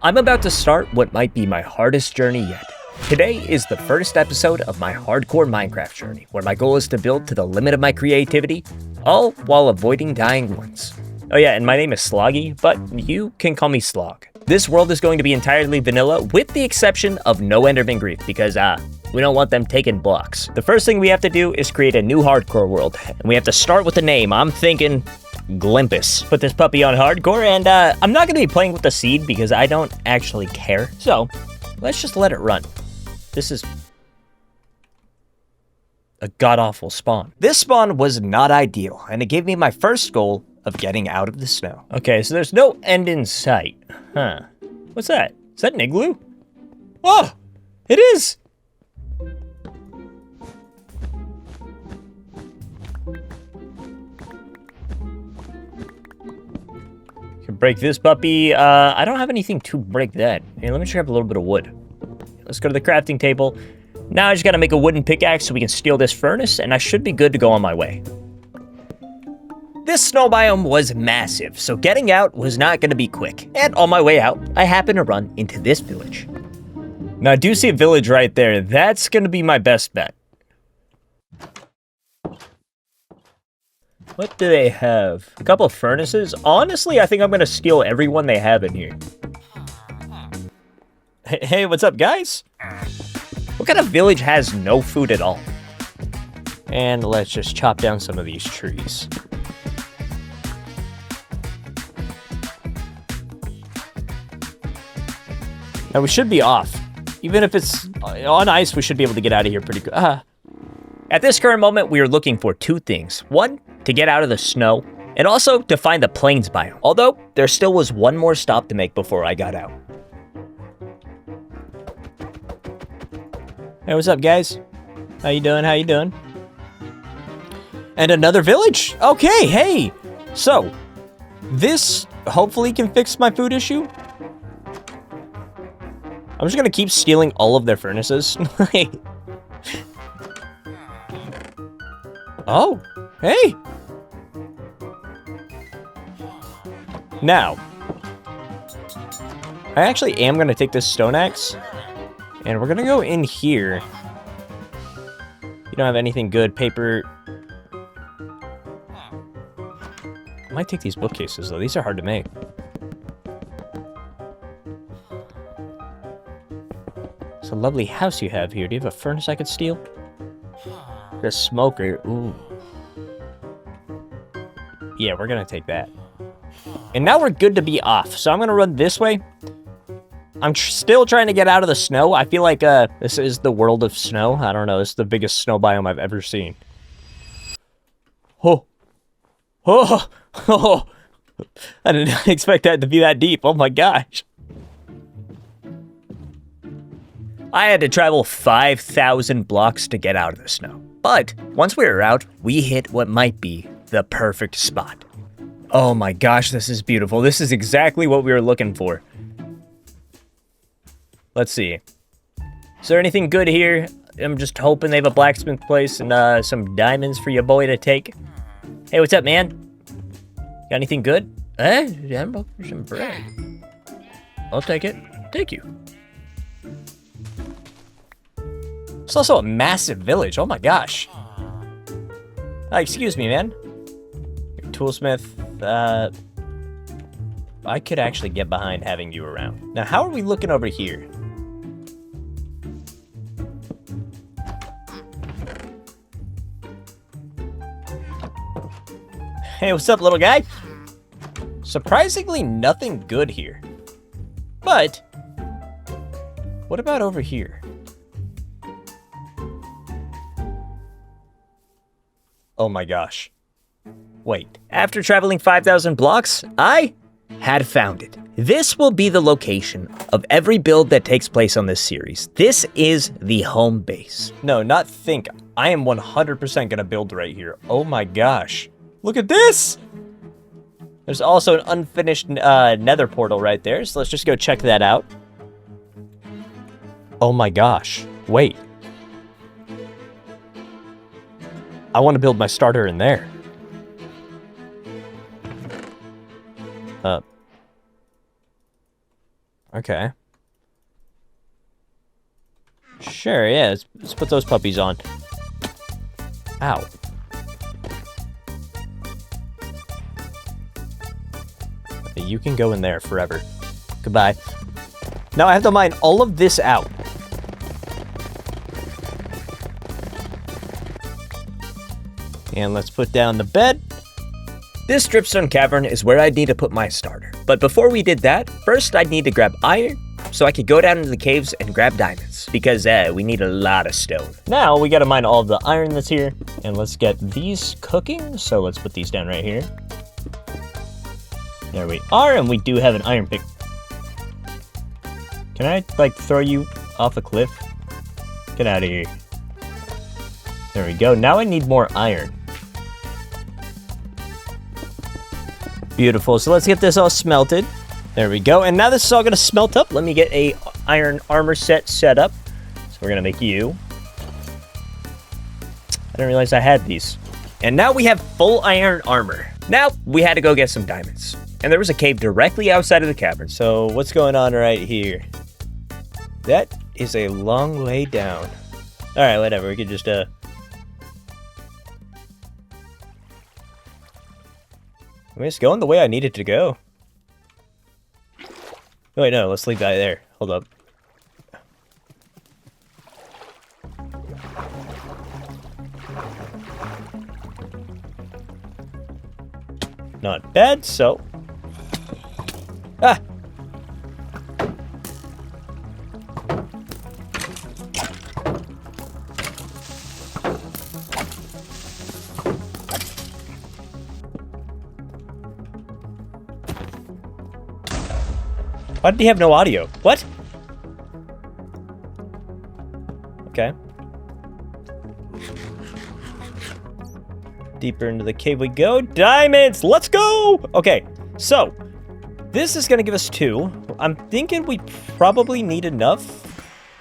I'm about to start what might be my hardest journey yet. Today is the first episode of my hardcore Minecraft journey, where my goal is to build to the limit of my creativity, all while avoiding dying once. Oh yeah, and my name is Sloggy, but you can call me Slog. This world is going to be entirely vanilla, with the exception of no Enderman grief, because we don't want them taking blocks. The first thing we have to do is create a new hardcore world, and we have to start with a name. I'm thinking Glimpus. Put this puppy on hardcore, and I'm not going to be playing with the seed because I don't actually care. So let's just let it run. This is a god-awful spawn. This spawn was not ideal, and it gave me my first goal of getting out of the snow. Okay, so there's no end in sight. Huh. What's that? Is that an igloo? Oh, it is! Can break this puppy. I don't have anything to break that. Here, let me grab a little bit of wood. Let's go to the crafting table. Now I just gotta make a wooden pickaxe so we can steal this furnace, and I should be good to go on my way. This snow biome was massive, so getting out was not gonna be quick. And on my way out, I happened to run into this village. Now I do see a village right there. That's gonna be my best bet. What do they have? A couple of furnaces? Honestly, I think I'm gonna steal everyone they have in here. Hey, what's up, guys? What kind of village has no food at all? And let's just chop down some of these trees. Now we should be off. Even if it's on ice, we should be able to get out of here pretty good. At this current moment, we are looking for two things. One, to get out of the snow, and also to find the plains biome. Although, there still was one more stop to make before I got out. Hey, what's up, guys? How you doing? How you doing? And another village? Okay, hey! So, this hopefully can fix my food issue. I'm just gonna keep stealing all of their furnaces. Oh, hey! Now, I actually am gonna take this stone axe, and we're gonna go in here. You don't have anything good, paper. I might take these bookcases though, these are hard to make. It's a lovely house you have here. Do you have a furnace I could steal? A smoker, ooh. Yeah, we're gonna take that. And now we're good to be off. So I'm gonna run this way. I'm still trying to get out of the snow. I feel like this is the world of snow. I don't know, this is the biggest snow biome I've ever seen. Oh. Oh. Oh. I didn't expect that to be that deep. Oh my gosh. I had to travel 5,000 blocks to get out of the snow. But once we were out, we hit what might be the perfect spot. Oh my gosh, this is beautiful. This is exactly what we were looking for. Let's see. Is there anything good here? I'm just hoping they have a blacksmith place and some diamonds for your boy to take. Hey, what's up, man? Got anything good? I'm looking for some bread. I'll take it. Thank you. It's also a massive village. Oh my gosh. Excuse me, man. Toolsmith. I could actually get behind having you around. Now, how are we looking over here? Hey, what's up, little guy? Surprisingly, nothing good here. But, what about over here? Oh my gosh. Wait, after traveling 5,000 blocks, I had found it. This will be the location of every build that takes place on this series. This is the home base. No, not think. I am 100% gonna build right here. Oh my gosh. Look at this! There's also an unfinished nether portal right there, so let's just go check that out. Oh my gosh. Wait. I want to build my starter in there. Okay. Sure, yeah, let's put those puppies on. Ow. You can go in there forever. Goodbye. Now I have to mine all of this out. And let's put down the bed. This dripstone cavern is where I'd need to put my starter. But before we did that, first I'd need to grab iron so I could go down into the caves and grab diamonds. Because we need a lot of stone. Now we gotta mine all of the iron that's here. And let's get these cooking. So let's put these down right here. There we are, and we do have an iron pick. Can I, like, throw you off a cliff? Get out of here. There we go. Now I need more iron. Beautiful. So let's get this all smelted. There we go. And now this is all going to smelt up. Let me get a iron armor set up. So we're going to make you. I didn't realize I had these. And now we have full iron armor. Now we had to go get some diamonds. And there was a cave directly outside of the cavern. So what's going on right here? That is a long way down. All right, whatever. We could just, I mean, it's going the way I need it to go. Oh, wait, no. Let's leave that there. Hold up. Not bad, so... Ah! Why did he have no audio? What? Okay. Deeper into the cave we go. Diamonds! Let's go! Okay, so... this is going to give us 2. I'm thinking we probably need enough.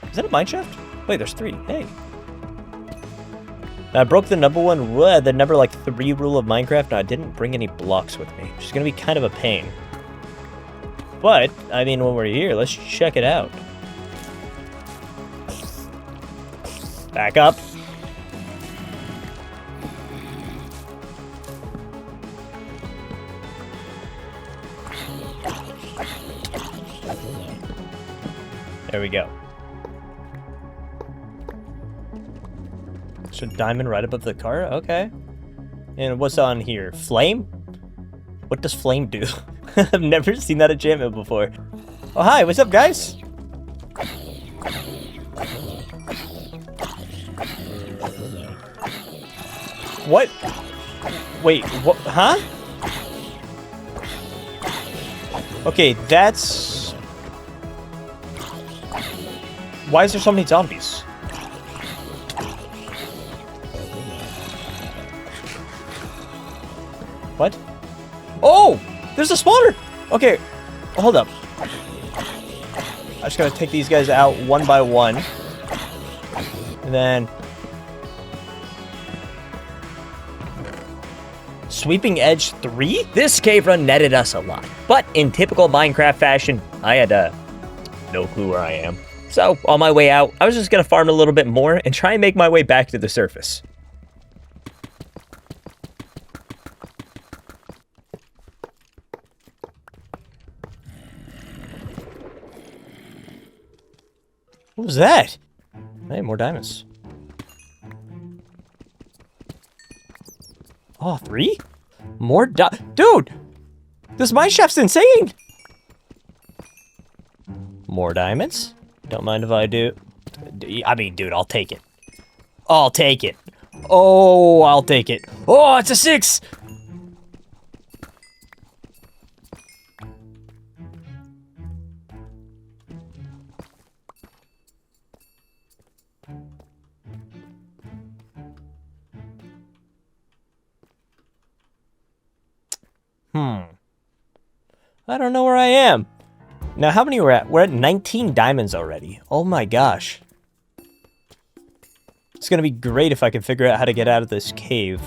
Is that a mine shaft? Wait, there's 3. Hey. I broke the number 3 rule of Minecraft, and I didn't bring any blocks with me, which is going to be kind of a pain. But, I mean, when we're here, let's check it out. Back up. There we go. So diamond right above the car? Okay. And what's on here? Flame? What does flame do? I've never seen that enchantment before. Oh, hi. What's up, guys? What? Wait, what? Huh? Okay, that's... why is there so many zombies? What? Oh! There's a spawner! Okay, hold up. I just gotta take these guys out one by one. And then... Sweeping Edge 3? This cave run netted us a lot. But in typical Minecraft fashion, I had no clue where I am. So, on my way out, I was just gonna farm a little bit more and try and make my way back to the surface. What was that? Hey, more diamonds. Oh, 3? More dude! This mine shaft's insane! More diamonds? Don't mind if I do. I mean, dude, I'll take it. I'll take it. Oh, I'll take it. Oh, it's a 6! I don't know where I am. Now, how many we're at? We're at 19 diamonds already. Oh my gosh. It's gonna be great if I can figure out how to get out of this cave.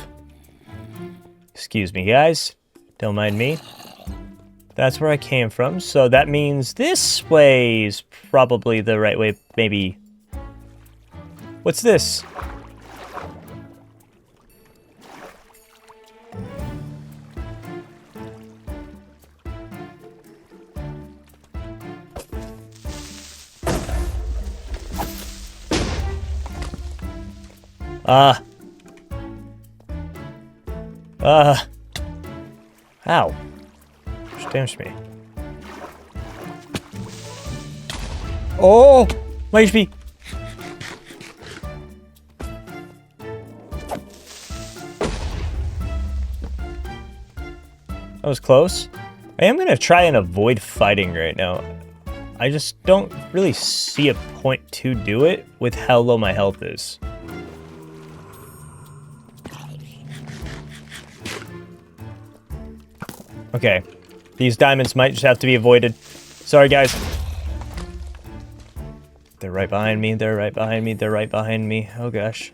Excuse me, guys. Don't mind me. That's where I came from, so that means this way is probably the right way, maybe. What's this? Ow. Just damaged me. Oh! My HP! That was close. I am gonna try and avoid fighting right now. I just don't really see a point to do it with how low my health is. Okay, these diamonds might just have to be avoided. Sorry, guys. They're right behind me, they're right behind me, they're right behind me. Oh, gosh.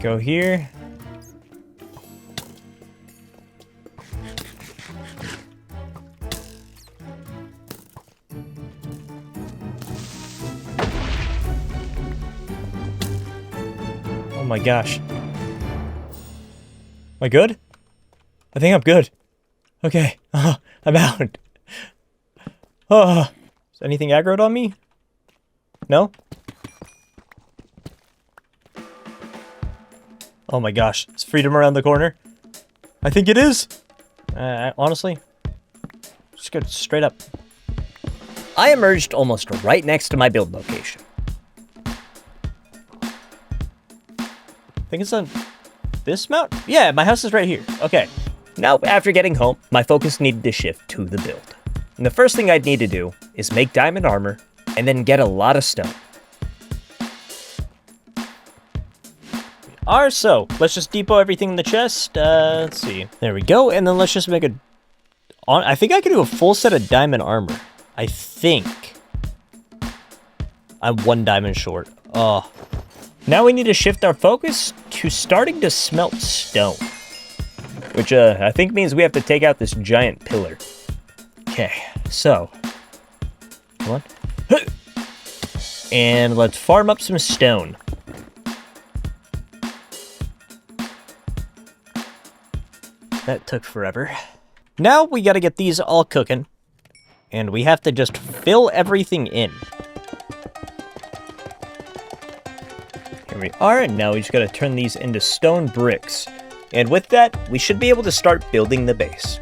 Go here. Oh my gosh. Am I good? I think I'm good. Okay, I'm out. Is anything aggroed on me? No? Oh my gosh, is freedom around the corner? I think it is. Honestly, just go straight up. I emerged almost right next to my build location. I think it's on this mount? Yeah, my house is right here. Okay. Now, after getting home, my focus needed to shift to the build. And the first thing I'd need to do is make diamond armor, and then get a lot of stone. So, let's just depot everything in the chest. Let's see. There we go, and then let's just make I think I can do a full set of diamond armor. I think. I'm 1 diamond short. Oh. Now we need to shift our focus to starting to smelt stone. Which, I think means we have to take out this giant pillar. Okay, so. Come on. And let's farm up some stone. That took forever. Now we gotta get these all cooking. And we have to just fill everything in. Here we are, and now we just gotta turn these into stone bricks. And with that, we should be able to start building the base.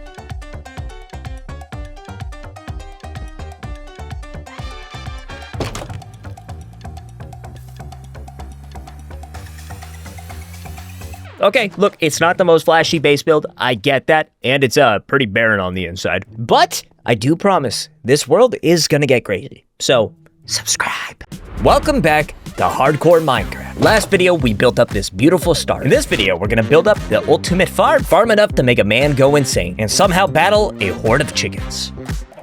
Okay, look, it's not the most flashy base build, I get that, and it's pretty barren on the inside. But I do promise, this world is gonna get crazy, so subscribe. Welcome back to Hardcore Minecraft. Last video, we built up this beautiful start. In this video, we're gonna build up the ultimate farm. Farm enough to make a man go insane, and somehow battle a horde of chickens.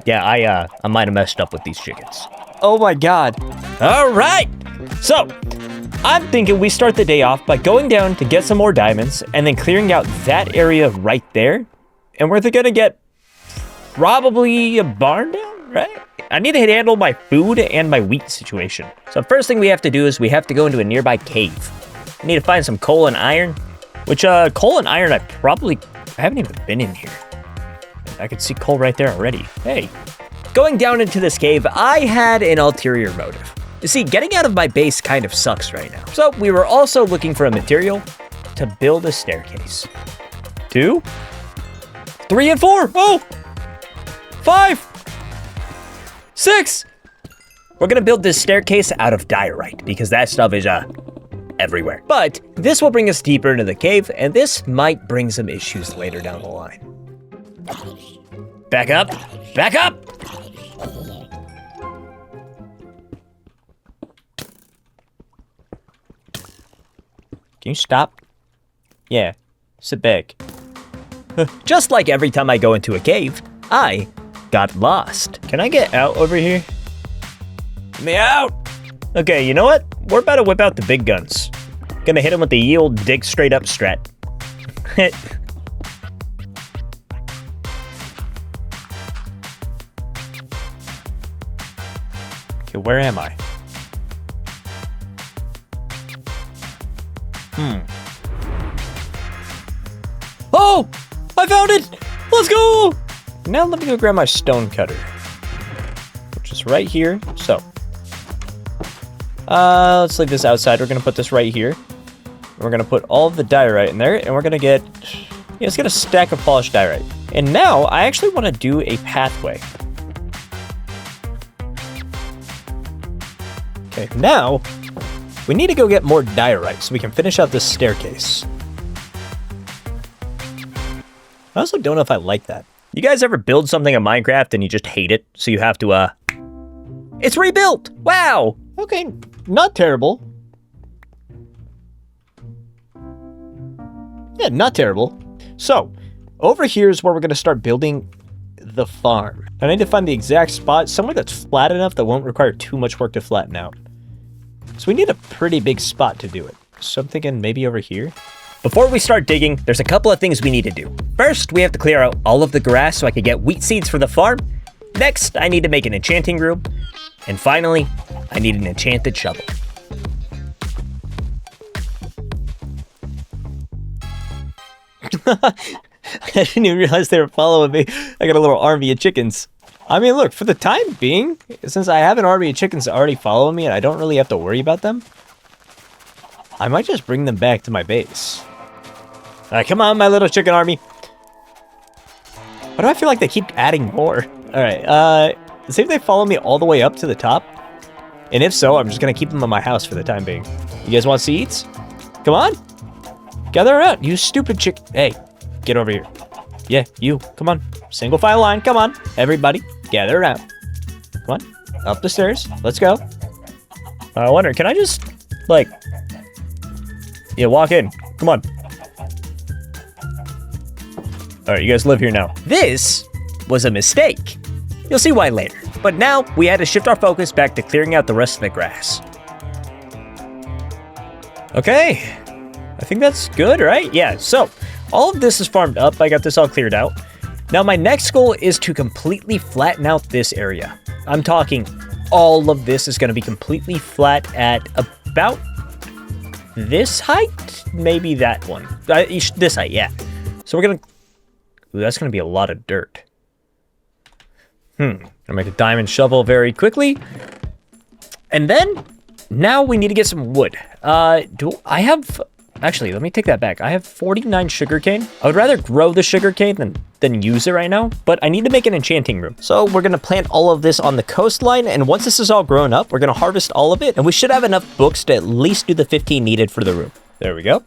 Yeah, I might have messed up with these chickens. Oh my god. All right, so I'm thinking we start the day off by going down to get some more diamonds and then clearing out that area right there. And we're gonna get probably a barn down, right? I need to handle my food and my wheat situation. So first thing we have to do is we have to go into a nearby cave. I need to find some coal and iron, which coal and iron I haven't even been in here. I could see coal right there already. Hey. Going down into this cave, I had an ulterior motive. You see, getting out of my base kind of sucks right now. So we were also looking for a material to build a staircase. 2, 3, and 4. Oh! 5, 6. We're gonna build this staircase out of diorite because that stuff is everywhere. But this will bring us deeper into the cave, and this might bring some issues later down the line. Back up! Back up! Can you stop? Yeah, sit back. Just like every time I go into a cave, I got lost. Can I get out over here? Let me out! Okay, you know what? We're about to whip out the big guns. Gonna hit him with the yield dig straight up strat. Okay, where am I? Oh! I found it! Let's go! Now let me go grab my stone cutter, which is right here. So, let's leave this outside. We're gonna put this right here. We're gonna put all of the diorite in there, and we're gonna get, let's get a stack of polished diorite. And now I actually want to do a pathway. Okay, now we need to go get more diorite so we can finish out this staircase. I also don't know if I like that. You guys ever build something in Minecraft and you just hate it, so you have to, it's rebuilt! Wow! Okay, not terrible. Yeah, not terrible. So, over here is where we're going to start building the farm. I need to find the exact spot, somewhere that's flat enough that won't require too much work to flatten out. So we need a pretty big spot to do it. So I'm thinking maybe over here. Before we start digging, there's a couple of things we need to do. First, we have to clear out all of the grass so I can get wheat seeds for the farm. Next, I need to make an enchanting room. And finally, I need an enchanted shovel. I didn't even realize they were following me. I got a little army of chickens. I mean, look, for the time being, since I have an army of chickens already following me and I don't really have to worry about them, I might just bring them back to my base. All right, come on, my little chicken army. Why do I feel like they keep adding more? All right, see if they follow me all the way up to the top. And if so, I'm just going to keep them in my house for the time being. You guys want seeds? Come on. Gather around, you stupid chick. Hey, get over here. Yeah, you. Come on. Single file line. Come on. Everybody, gather around. Come on. Up the stairs. Let's go. I wonder, can I just, like... Yeah, walk in. Come on. All right, you guys live here now. This was a mistake. You'll see why later. But now, we had to shift our focus back to clearing out the rest of the grass. Okay. I think that's good, right? Yeah, so all of this is farmed up. I got this all cleared out. Now, my next goal is to completely flatten out this area. I'm talking all of this is going to be completely flat at about this height? Maybe that one. This height, yeah. So we're going to... Ooh, that's going to be a lot of dirt. Gonna make a diamond shovel very quickly. And then, now we need to get some wood. Do I have... Actually, let me take that back. I have 49 sugarcane. I would rather grow the sugarcane than use it right now, but I need to make an enchanting room. So we're gonna plant all of this on the coastline, and once this is all grown up, we're gonna harvest all of it, and we should have enough books to at least do the 15 needed for the room. There we go.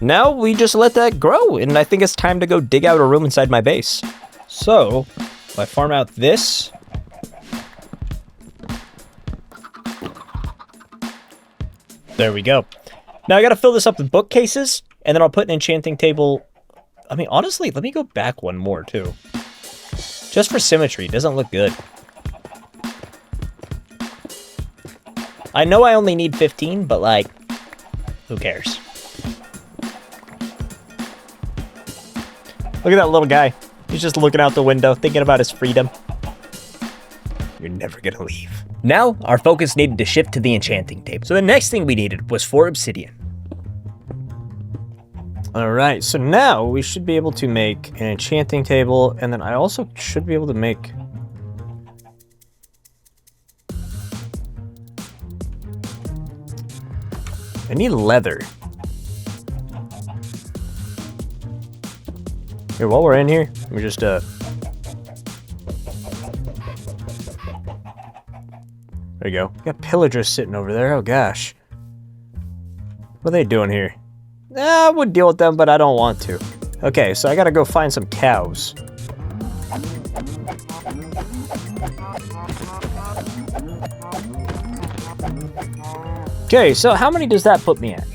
Now we just let that grow, and I think it's time to go dig out a room inside my base. So, if I farm out this... There we go. Now I gotta fill this up with bookcases, and then I'll put an enchanting table. I mean, honestly, let me go back one more, too. Just for symmetry, it doesn't look good. I know I only need 15, but, like, who cares? Look at that little guy. He's just looking out the window, thinking about his freedom. You're never gonna leave. Now, our focus needed to shift to the enchanting table. So the next thing we needed was 4 obsidian. All right, so now we should be able to make an enchanting table, and then I also should be able to make... I need leather. Here, while we're in here, let me just, There you go. We got pillagers sitting over there. Oh, gosh. What are they doing here? I would deal with them, but I don't want to. Okay, so I gotta go find some cows. Okay, so how many does that put me at?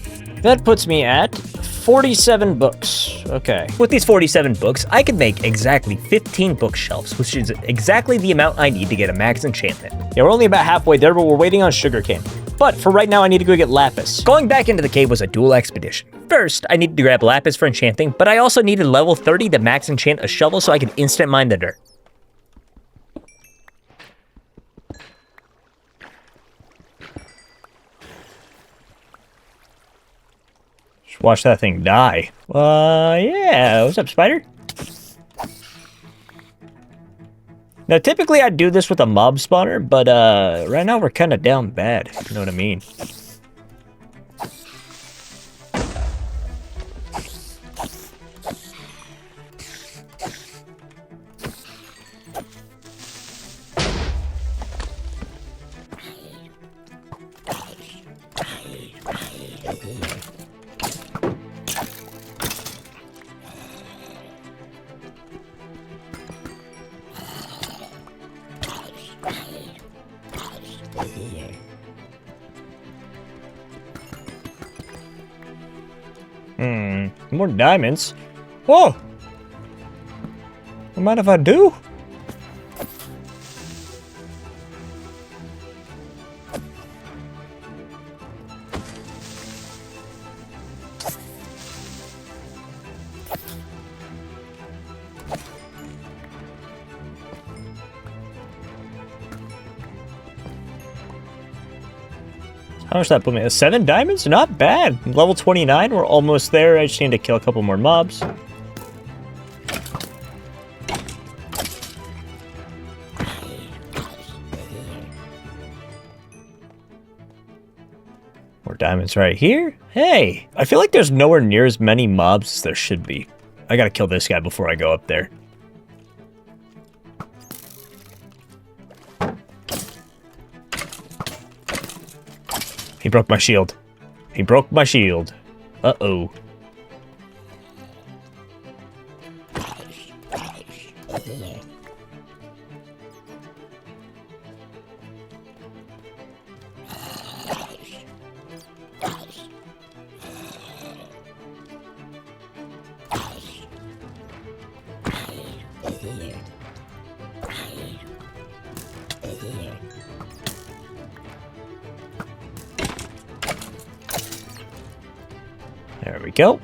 That puts me at 47 books. Okay. With these 47 books, I could make exactly 15 bookshelves, which is exactly the amount I need to get a max enchantment. Yeah, we're only about halfway there, but we're waiting on sugarcane. But for right now, I need to go get lapis. Going back into the cave was a dual expedition. First, I needed to grab lapis for enchanting, but I also needed level 30 to max enchant a shovel so I could instant mine the dirt. Just watch that thing die. Yeah. What's up, spider? Now, typically I'd do this with a mob spawner, but right now we're kind of down bad. You know what I mean? More diamonds. Whoa! What mind if I do? How much that put me? 7 diamonds? Not bad. Level 29, we're almost there. I just need to kill a couple more mobs. More diamonds right here. Hey, I feel like there's nowhere near as many mobs as there should be. I gotta kill this guy before I go up there. He broke my shield. He broke my shield. Uh-oh. There we go.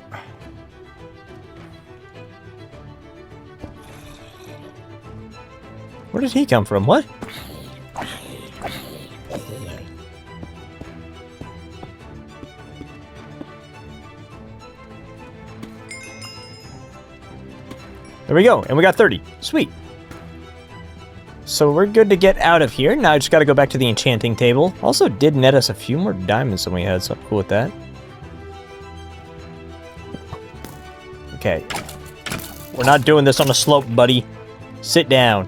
Where did he come from? What? There we go, and we got 30. Sweet. So we're good to get out of here. Now I just got to go back to the enchanting table. Also did net us a few more diamonds than we had, so I'm cool with that. Okay. We're not doing this on a slope, buddy. Sit down.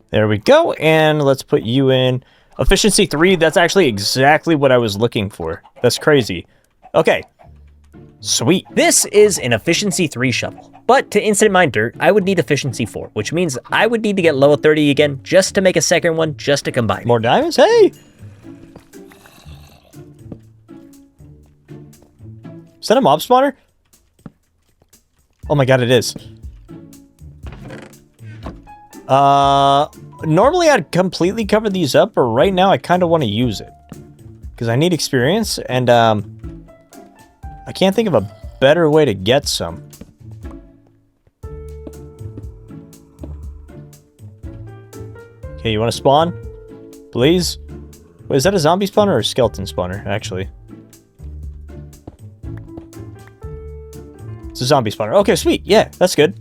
There we go, and let's put you in efficiency 3. That's actually exactly what I was looking for. That's crazy. Okay. Sweet. This is an efficiency 3 shovel, but to instant mine dirt, I would need efficiency 4, which means I would need to get level 30 again just to make a second one, just to combine. More diamonds? Hey! Is that a mob spawner? Oh my god, it is. Normally I'd completely cover these up, but right now I kind of want to use it. Because I need experience, and, I can't think of a better way to get some. Okay, you want to spawn? Please? Wait, is that a zombie spawner or a skeleton spawner, actually? It's a zombie spawner. Okay, sweet. Yeah, that's good.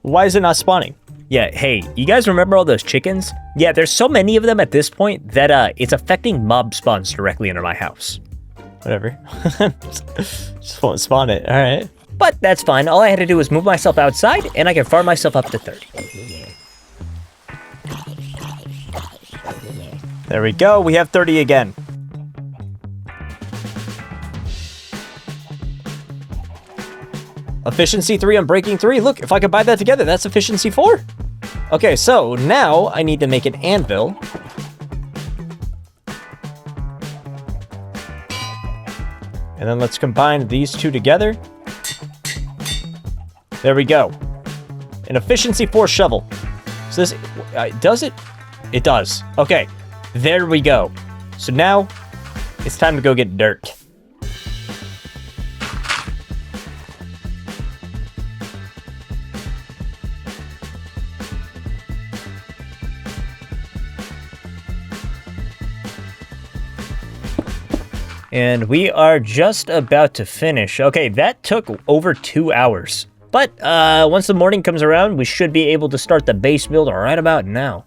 Why is it not spawning? Yeah, hey, you guys remember all those chickens? Yeah, there's so many of them at this point that it's affecting mob spawns directly under my house. Whatever. Just won't spawn it, alright. But that's fine, all I had to do was move myself outside, and I can farm myself up to 30. There we go, we have 30 again. Efficiency 3 on breaking 3. Look, if I could buy that together, that's efficiency 4. Okay, so now I need to make an anvil. And then let's combine these two together. There we go. An efficiency 4 shovel. So this, does it? It does. Okay, there we go. So now It's time to go get dirt. And we are just about to finish. Okay, that took over 2 hours. But once the morning comes around, we should be able to start the base build right about now.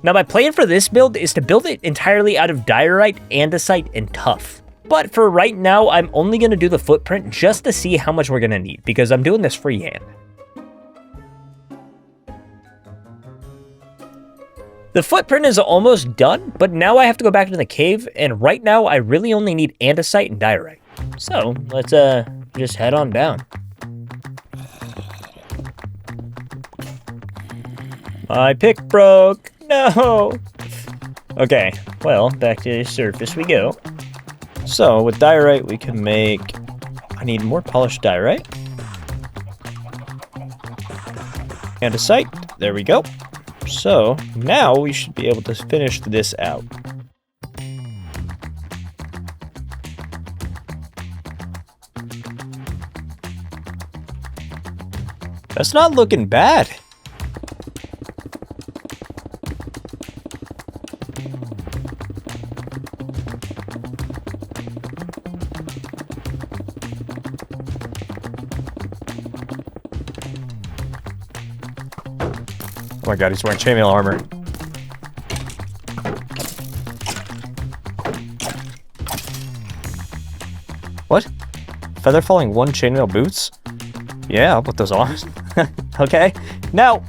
Now, my plan for this build is to build it entirely out of diorite, andesite, and tuff. But for right now, I'm only going to do the footprint just to see how much we're going to need, because I'm doing this freehand. The footprint is almost done, but now I have to go back to the cave, and right now I really only need andesite and diorite. So, let's just head on down. My pick broke! No! Okay, well, back to the surface we go. So, with diorite we can make... I need more polished diorite. Andesite, there we go. So, now we should be able to finish this out. That's not looking bad. Oh my god, he's wearing chainmail armor. What? Feather falling 1 chainmail boots? Yeah, I'll put those on. Okay. Now,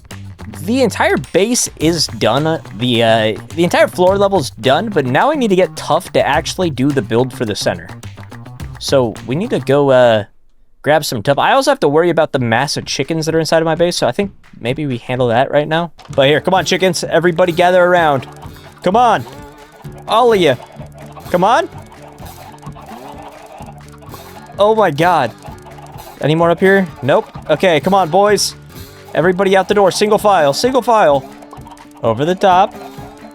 the entire base is done. The entire floor level's done, but now I need to get tough to actually do the build for the center. So we need to go grab some tough. I also have to worry about the massive chickens that are inside of my base, so I think maybe we handle that right now. But here, come on, chickens. Everybody gather around. Come on. All of you. Come on. Oh my god. Any more up here? Nope. Okay, come on, boys. Everybody out the door. Single file. Single file. Over the top.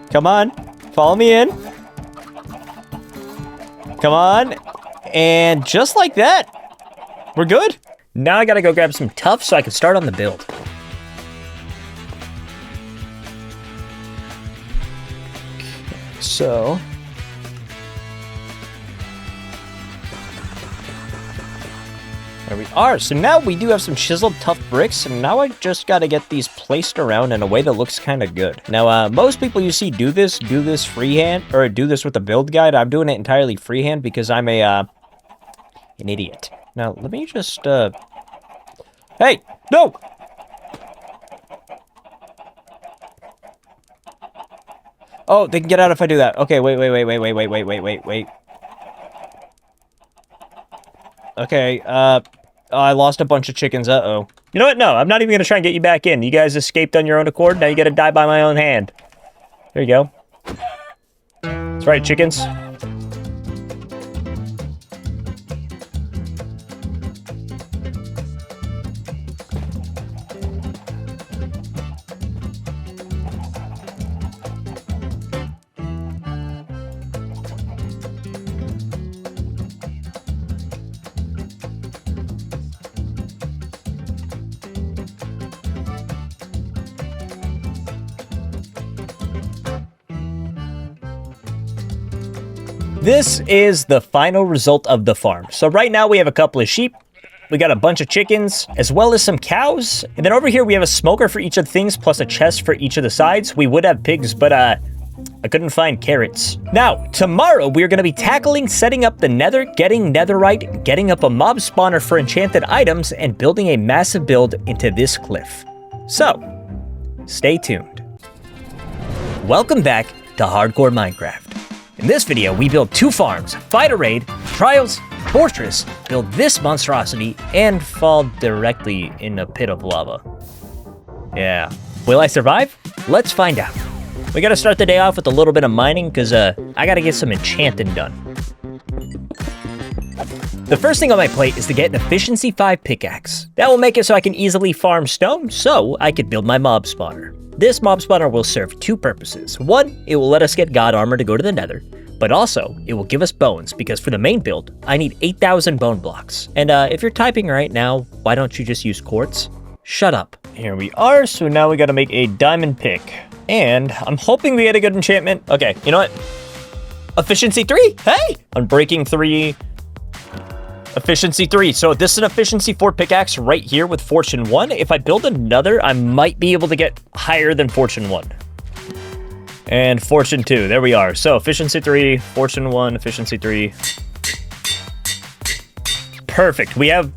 Come on. Follow me in. Come on. And just like that, we're good. Now I gotta go grab some tuff so I can start on the build. So... there we are. So now we do have some chiseled tough bricks, and now I just gotta get these placed around in a way that looks kind of good. Now, most people you see do this freehand, or do this with a build guide. I'm doing it entirely freehand because I'm an idiot. Now, let me just, hey! No! Oh, they can get out if I do that. Okay, wait. Okay, I lost a bunch of chickens, uh-oh. You know what? No, I'm not even gonna try and get you back in. You guys escaped on your own accord, now you gotta die by my own hand. There you go. That's right, chickens. This is the final result of the farm. So right now we have a couple of sheep, we got a bunch of chickens, as well as some cows. And then over here we have a smoker for each of the things, plus a chest for each of the sides. We would have pigs, but I couldn't find carrots. Now, tomorrow we are going to be tackling setting up the nether, getting netherite, getting up a mob spawner for enchanted items, and building a massive build into this cliff. So, stay tuned. Welcome back to Hardcore Minecraft. In this video, we build 2 farms, fight a raid, trials, fortress, build this monstrosity, and fall directly in a pit of lava. Yeah. Will I survive? Let's find out. We gotta start the day off with a little bit of mining, because I gotta get some enchanting done. The first thing on my plate is to get an efficiency 5 pickaxe. That will make it so I can easily farm stone, so I could build my mob spawner. This mob spawner will serve 2 purposes. 1, it will let us get god armor to go to the nether, but also it will give us bones because for the main build, I need 8,000 bone blocks. And if you're typing right now, why don't you just use quartz? Shut up. Here we are, so now we gotta make a diamond pick. And I'm hoping we get a good enchantment. Okay, you know what? Efficiency 3, hey! Unbreaking 3, efficiency 3. So this is an efficiency 4 pickaxe right here with fortune 1. If I build another, I might be able to get higher than fortune 1. And fortune 2, there we are. So efficiency 3, fortune 1, efficiency 3. Perfect, we have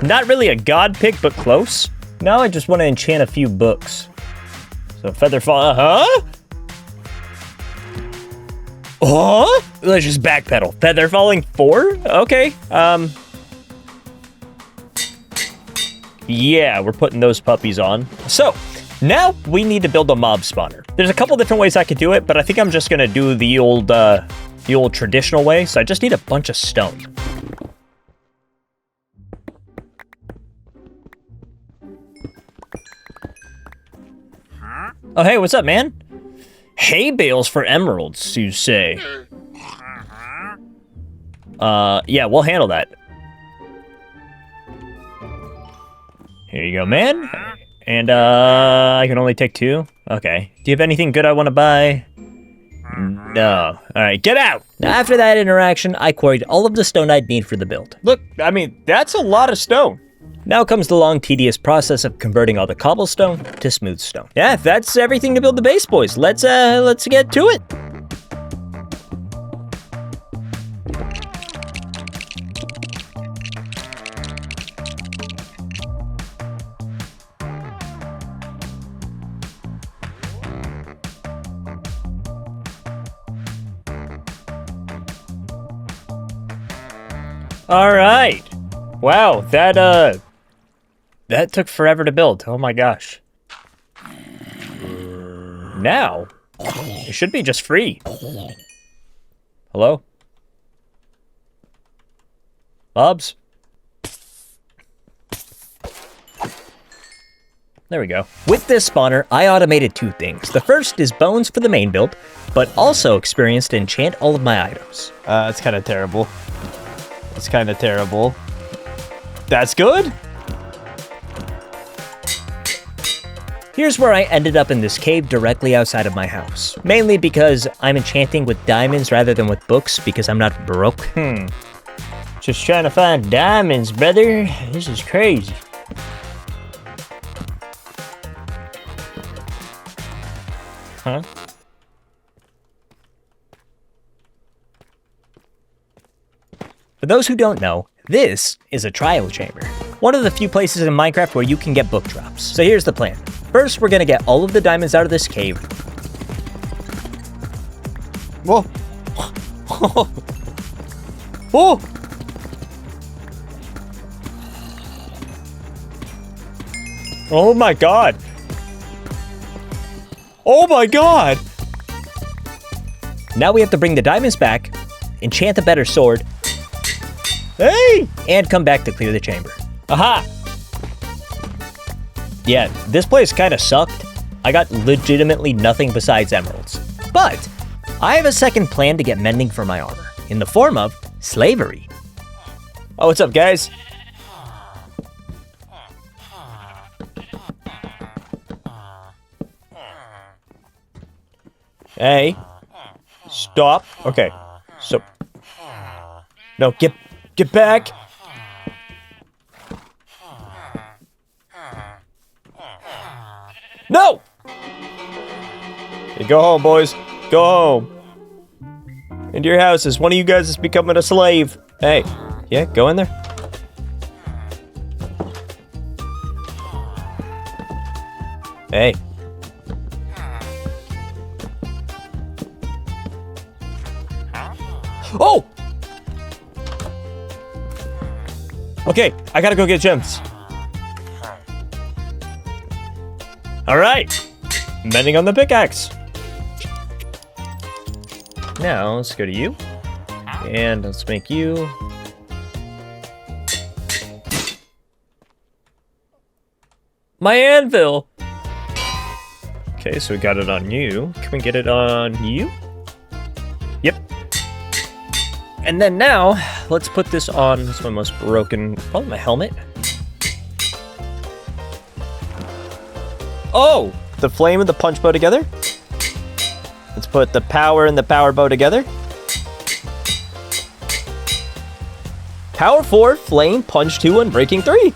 not really a god pick, but close. Now I just want to enchant a few books. So featherfall, Oh, let's just backpedal. Feather falling 4? Okay. Yeah, we're putting those puppies on. So now we need to build a mob spawner. There's a couple different ways I could do it, but I think I'm just gonna do the old traditional way. So I just need a bunch of stone. Oh, hey, what's up, man? Hay bales for emeralds, you say? Yeah, we'll handle that. Here you go, man. And, I can only take 2? Okay. Do you have anything good I want to buy? No. Alright, get out! Now, after that interaction, I quarried all of the stone I'd need for the build. Look, I mean, that's a lot of stone. Now comes the long, tedious process of converting all the cobblestone to smooth stone. Yeah, that's everything to build the base, boys. Let's get to it. All right. Wow, that took forever to build. Oh my gosh. Now, it should be just free. Hello? Bobs? There we go. With this spawner, I automated 2 things. The first is bones for the main build, but also experienced to enchant all of my items. It's kind of terrible. It's kind of terrible. That's good? Here's where I ended up in this cave directly outside of my house. Mainly because I'm enchanting with diamonds rather than with books because I'm not broke. Just trying to find diamonds, brother. This is crazy. Huh? For those who don't know, this is a trial chamber. One of the few places in Minecraft where you can get book drops. So here's the plan. First, we're gonna get all of the diamonds out of this cave. Whoa. Whoa. Oh my god. Oh my god. Now we have to bring the diamonds back, enchant a better sword, hey, and come back to clear the chamber. Aha! Yeah, this place kind of sucked. I got legitimately nothing besides emeralds. But I have a second plan to get mending for my armor, in the form of slavery. Oh, what's up, guys? Hey. Stop. Okay. So. No, get back. No! Hey, go home, boys. Go home. Into your houses. One of you guys is becoming a slave. Hey. Yeah, go in there. Hey. Oh! Okay, I gotta go get gems. All right, mending on the pickaxe. Now let's go to you, and let's make you. My anvil. Okay, so we got it on you. Can we get it on you? Yep. And then now, let's put this on. This is my most broken, probably my helmet. Oh, the flame and the punch bow together. Let's put the power and the power bow together. Power 4, flame, punch 2, and breaking 3.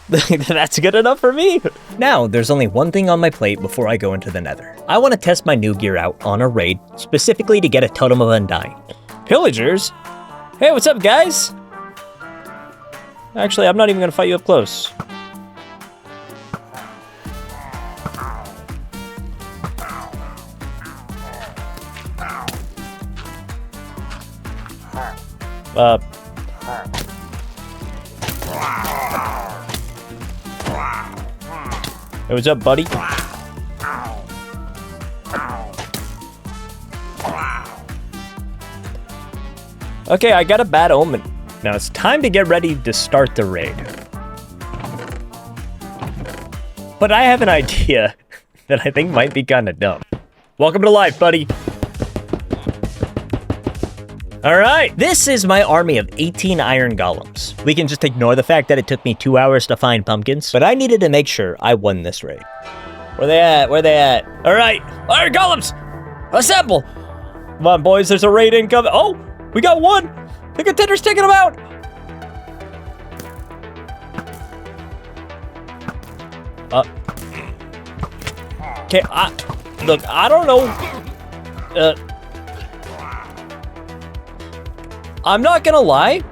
That's good enough for me. Now, there's only one thing on my plate before I go into the Nether. I want to test my new gear out on a raid, specifically to get a Totem of Undying. Pillagers? Hey, what's up, guys? Actually, I'm not even going to fight you up close. Hey, what's up, buddy? Okay, I got a bad omen. Now it's time to get ready to start the raid. But I have an idea that I think might be kind of dumb. Welcome to life, buddy. All right, this is my army of 18 iron golems. We can just ignore the fact that it took me 2 hours to find pumpkins, but I needed to make sure I won this raid. Where they at? Where they at? All right, iron golems, assemble. Come on, boys, there's a raid incoming. Oh, we got one. The contender's taking them out. Okay, look, I don't know. I'm not gonna lie.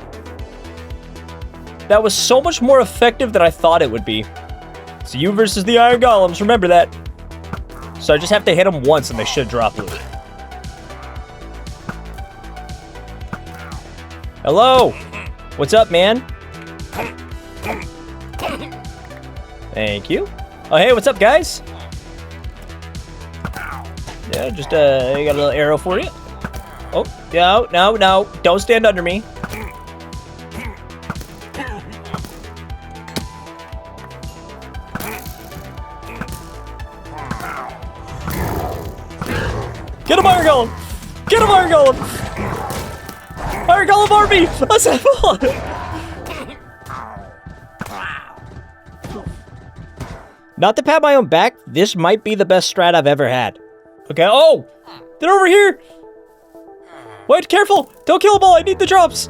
That was so much more effective than I thought it would be. It's you versus the iron golems, remember that. So I just have to hit them once and they should drop loot. Hello! What's up, man? Thank you. Oh, hey, what's up, guys? Yeah, just, I got a little arrow for you. Oh, no, don't stand under me. Get him, iron golem! Get him, iron golem! Iron golem army! Assemble! Not to pat my own back, this might be the best strat I've ever had. Okay, oh! They're over here! Wait, careful! Don't kill them all, I need the drops!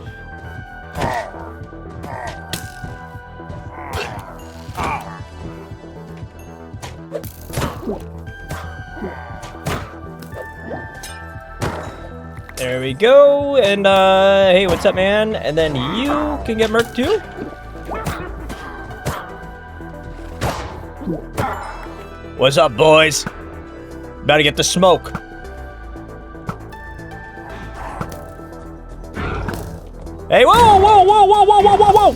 There we go, and hey, what's up, man? And then you can get murked too? What's up, boys? About to get the smoke. Hey, whoa, whoa, whoa, whoa, whoa, whoa, whoa,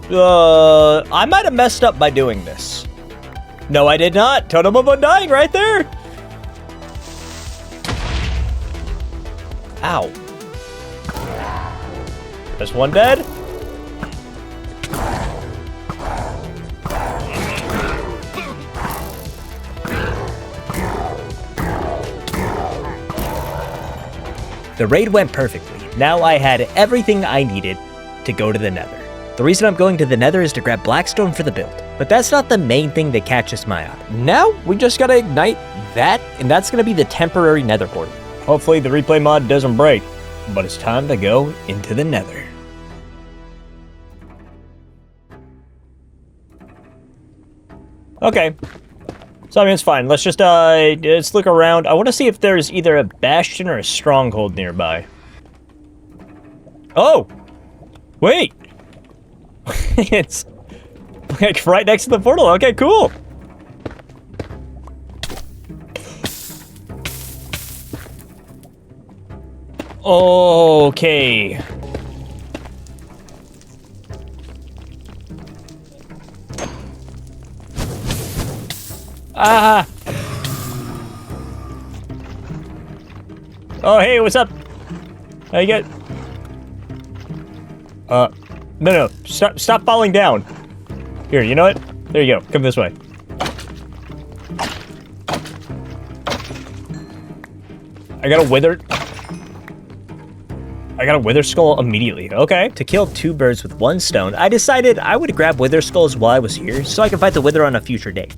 whoa! I might have messed up by doing this. No, I did not. Totem of Undying right there. Ow. There's one dead. The raid went perfectly. Now I had everything I needed to go to the Nether. The reason I'm going to the Nether is to grab Blackstone for the build. But that's not the main thing that catches my eye. Now, we just gotta ignite that, and that's gonna be the temporary Nether portal. Hopefully the replay mod doesn't break, but it's time to go into the Nether. Okay. So I mean, it's fine. Let's just, let's look around. I want to see if there's either a bastion or a stronghold nearby. Oh! Wait! It's like right next to the portal. Okay, cool. Okay. Ah. Oh, hey, what's up? How you get? No, stop falling down. Here, you know what? There you go. Come this way. I got a wither. I got a wither skull immediately. Okay. To kill 2 birds with 1 stone, I decided I would grab wither skulls while I was here so I can fight the wither on a future day.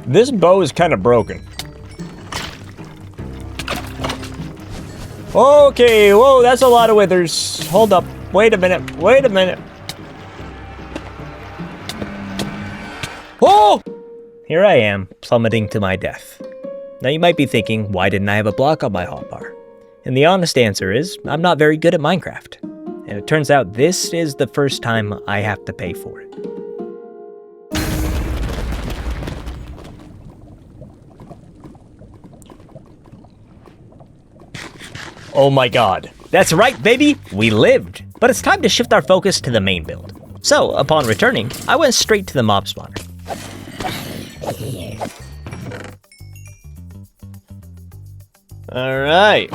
This bow is kind of broken. Okay, whoa, that's a lot of withers. Hold up, wait a minute, wait a minute. Whoa! Here I am, plummeting to my death. Now you might be thinking, why didn't I have a block on my hotbar? And the honest answer is, I'm not very good at Minecraft. And it turns out this is the first time I have to pay for it. Oh my god. That's right, baby! We lived! But it's time to shift our focus to the main build. So, upon returning, I went straight to the mob spawner. Alright.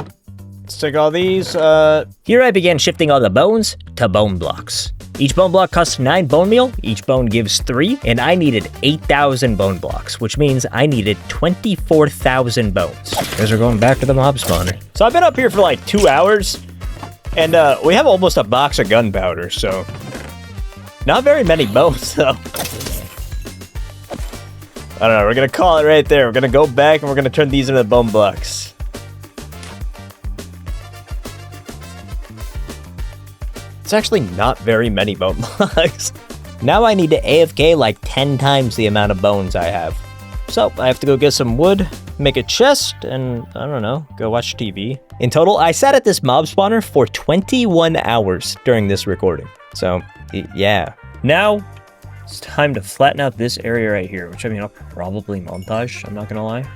Let's take all these, Here I began shifting all the bones to bone blocks. Each bone block costs 9 bone meal, each bone gives 3, and I needed 8,000 bone blocks, which means I needed 24,000 bones. Guys are going back to the mob spawner. So I've been up here for like 2 hours, and we have almost a box of gunpowder, so not very many bones, though. I don't know, we're gonna call it right there. We're gonna go back and we're gonna turn these into bone blocks. It's actually not very many bone blocks. Now I need to AFK like 10 times the amount of bones I have. So I have to go get some wood, make a chest, and I don't know, go watch TV. In total, I sat at this mob spawner for 21 hours during this recording. So yeah. Now it's time to flatten out this area right here, which I mean, I'll probably montage, I'm not gonna lie.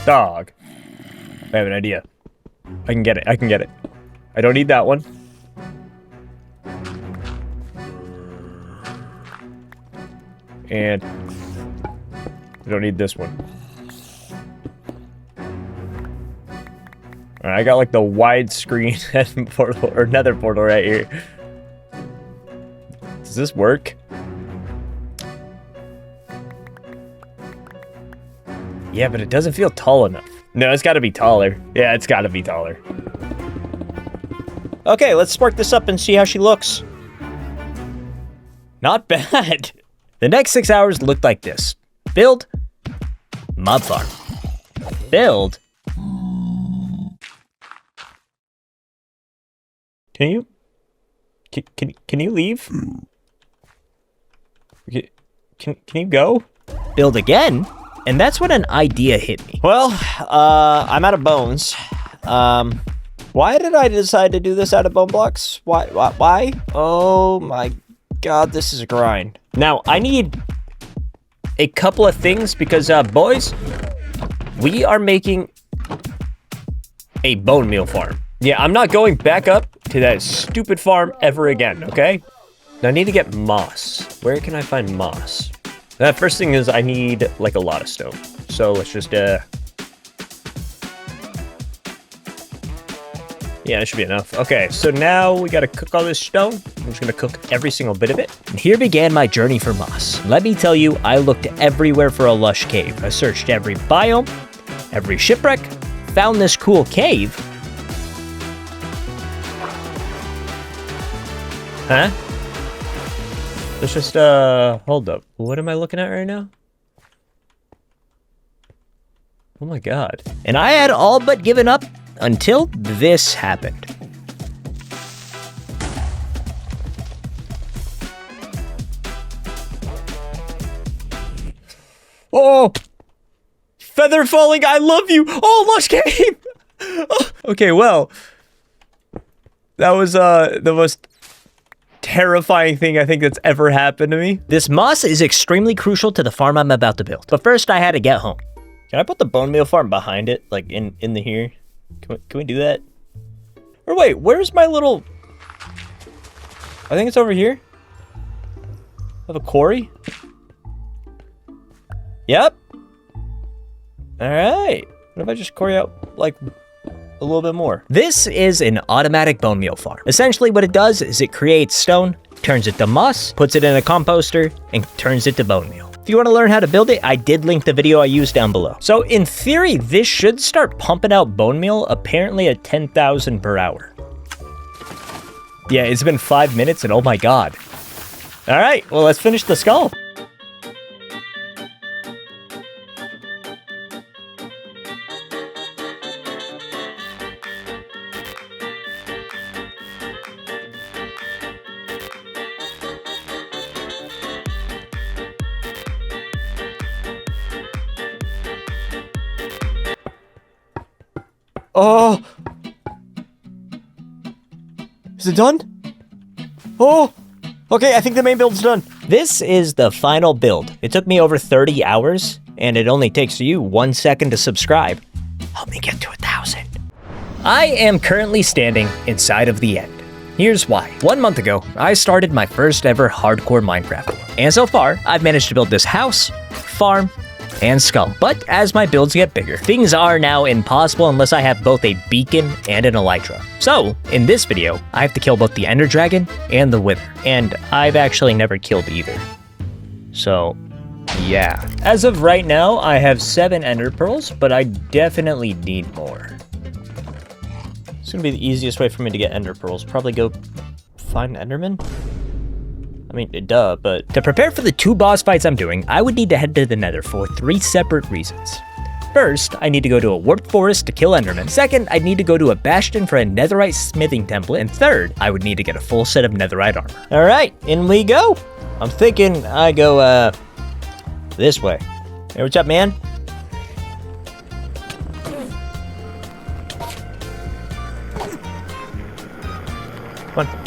Dog. I have an idea. I can get it. I can get it. I don't need that one. And I don't need this one. Alright, I got like the widescreen portal or nether portal right here. Does this work? Yeah, but it doesn't feel tall enough. No, it's gotta be taller. Yeah, it's gotta be taller. Okay, let's spark this up and see how she looks. Not bad. The next 6 hours looked like this. Build. Mob farm. Build. Can you leave? Can you go? Build again? And that's when an idea hit me. Well, I'm out of bones. Why did I decide to do this out of bone blocks? Why? Oh my god, this is a grind. Now, I need a couple of things because, boys, we are making a bone meal farm. Yeah, I'm not going back up to that stupid farm ever again, okay? Now I need to get moss. Where can I find moss? The first thing is I need like a lot of stone. So let's just yeah, that should be enough. Okay, so now we gotta cook all this stone. I'm just gonna cook every single bit of it. And here began my journey for moss. Let me tell you, I looked everywhere for a lush cave. I searched every biome, every shipwreck, found this cool cave. Huh? Let's just, hold up. What am I looking at right now? Oh my god. And I had all but given up until this happened. Oh! Feather falling, I love you! Oh, Lush Cave! Okay, well. That was, the most terrifying thing I think that's ever happened to me. This moss is extremely crucial to the farm I'm about to build. But first, I had to get home. Can I put the bone meal farm behind it? Like, in the here? Can we do that? Or wait, where's my little... I think it's over here. I have a quarry. Yep. Alright. What if I just quarry out, like, a little bit more? This is an automatic bone meal farm. Essentially what it does is it creates stone, turns it to moss, puts it in a composter, and turns it to bone meal. If you want to learn how to build it, I did link the video I used down below. So in theory, this should start pumping out bone meal apparently at 10,000 per hour. Yeah, it's been 5 minutes and oh my god. All right, well, let's finish the skull. Oh! Is it done? Oh! Okay, I think the main build's done. This is the final build. It took me over 30 hours, and it only takes you 1 second to subscribe. Help me get to 1,000. I am currently standing inside of the end. Here's why. 1 month ago, I started my first ever hardcore Minecraft. And so far, I've managed to build this house, farm, and skull. But as my builds get bigger, things are now impossible unless I have both a beacon and an elytra. So, in this video, I have to kill both the ender dragon and the wither. And I've actually never killed either. So, yeah. As of right now, I have 7 ender pearls, but I definitely need more. It's gonna be the easiest way for me to get ender pearls. Probably go find an enderman? I mean, duh, but... To prepare for the 2 boss fights I'm doing, I would need to head to the Nether for 3 separate reasons. First, I need to go to a warped forest to kill endermen. Second, I'd need to go to a bastion for a netherite smithing template. And third, I would need to get a full set of netherite armor. Alright, in we go! I'm thinking I go, this way. Hey, what's up, man? Come on.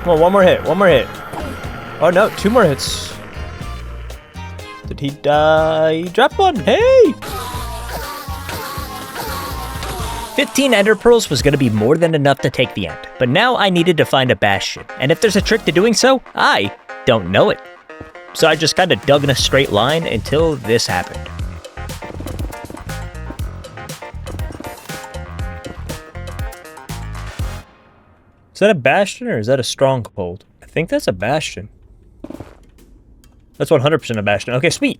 Come on, one more hit, one more hit. Oh no, 2 more hits. Did he die? He dropped one, hey! 15 ender pearls was gonna be more than enough to take the end, but now I needed to find a bastion, and if there's a trick to doing so, I don't know it. So I just kinda dug in a straight line until this happened. Is that a bastion or is that a stronghold? I think that's a bastion. That's 100% a bastion. Okay, sweet.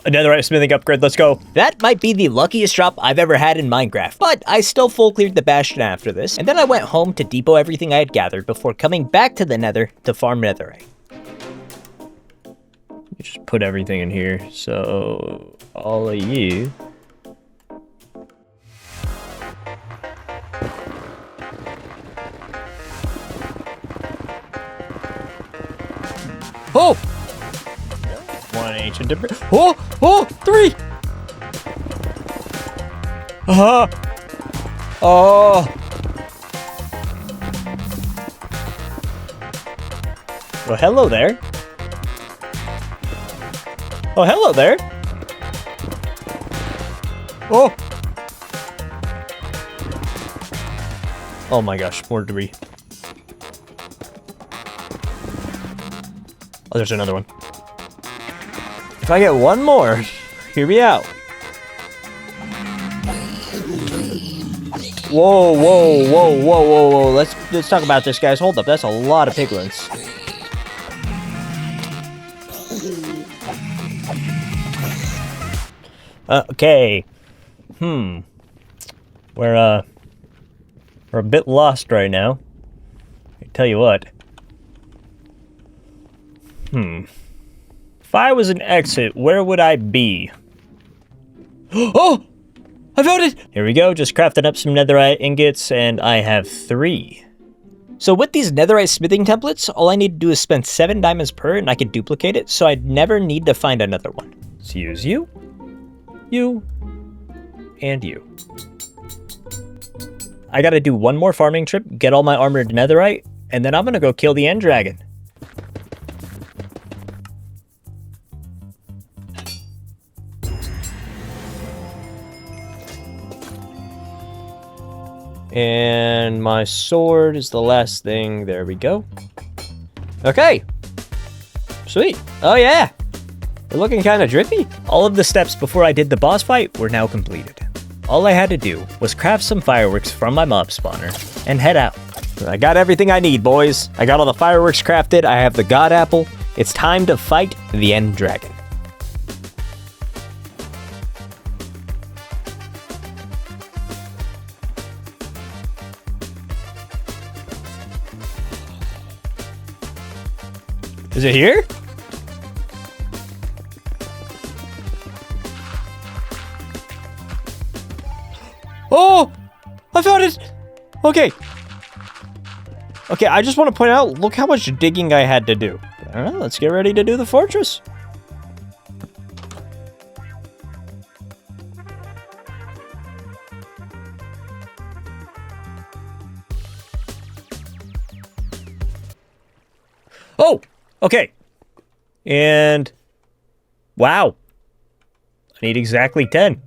A netherite smithing upgrade, let's go. That might be the luckiest drop I've ever had in Minecraft, but I still full cleared the bastion after this, and then I went home to depot everything I had gathered before coming back to the nether to farm netherite. Just put everything in here, so all of you... Oh! 1 ancient Duper. Oh! Oh! 3! Oh! Well, hello there. Oh, hello there. Oh! Oh my gosh, more debris. Oh, there's another one. If I get one more, hear me out. Whoa, whoa, whoa, whoa, whoa, whoa. Let's talk about this, guys. Hold up, that's a lot of piglins. Okay. We're a bit lost right now. I tell you what. If I was an exit, where would I be? Oh! I found it! Here we go, just crafting up some netherite ingots, and I have 3. So with these netherite smithing templates, all I need to do is spend 7 diamonds per and I can duplicate it, so I'd never need to find another one. So use you, and you. I gotta do one more farming trip, get all my armored netherite, and then I'm gonna go kill the end dragon. And my sword is the last thing. There we go. Okay. Sweet. Oh yeah. We're looking kind of drippy. All of the steps before I did the boss fight were now completed. All I had to do was craft some fireworks from my mob spawner and head out. I got everything I need, boys. I got all the fireworks crafted. I have the god apple. It's time to fight the end dragon. Is it here? Oh! I found it! Okay. Okay, I just want to point out, look how much digging I had to do. Alright, let's get ready to do the fortress. Oh! Okay. And... wow. I need exactly 10.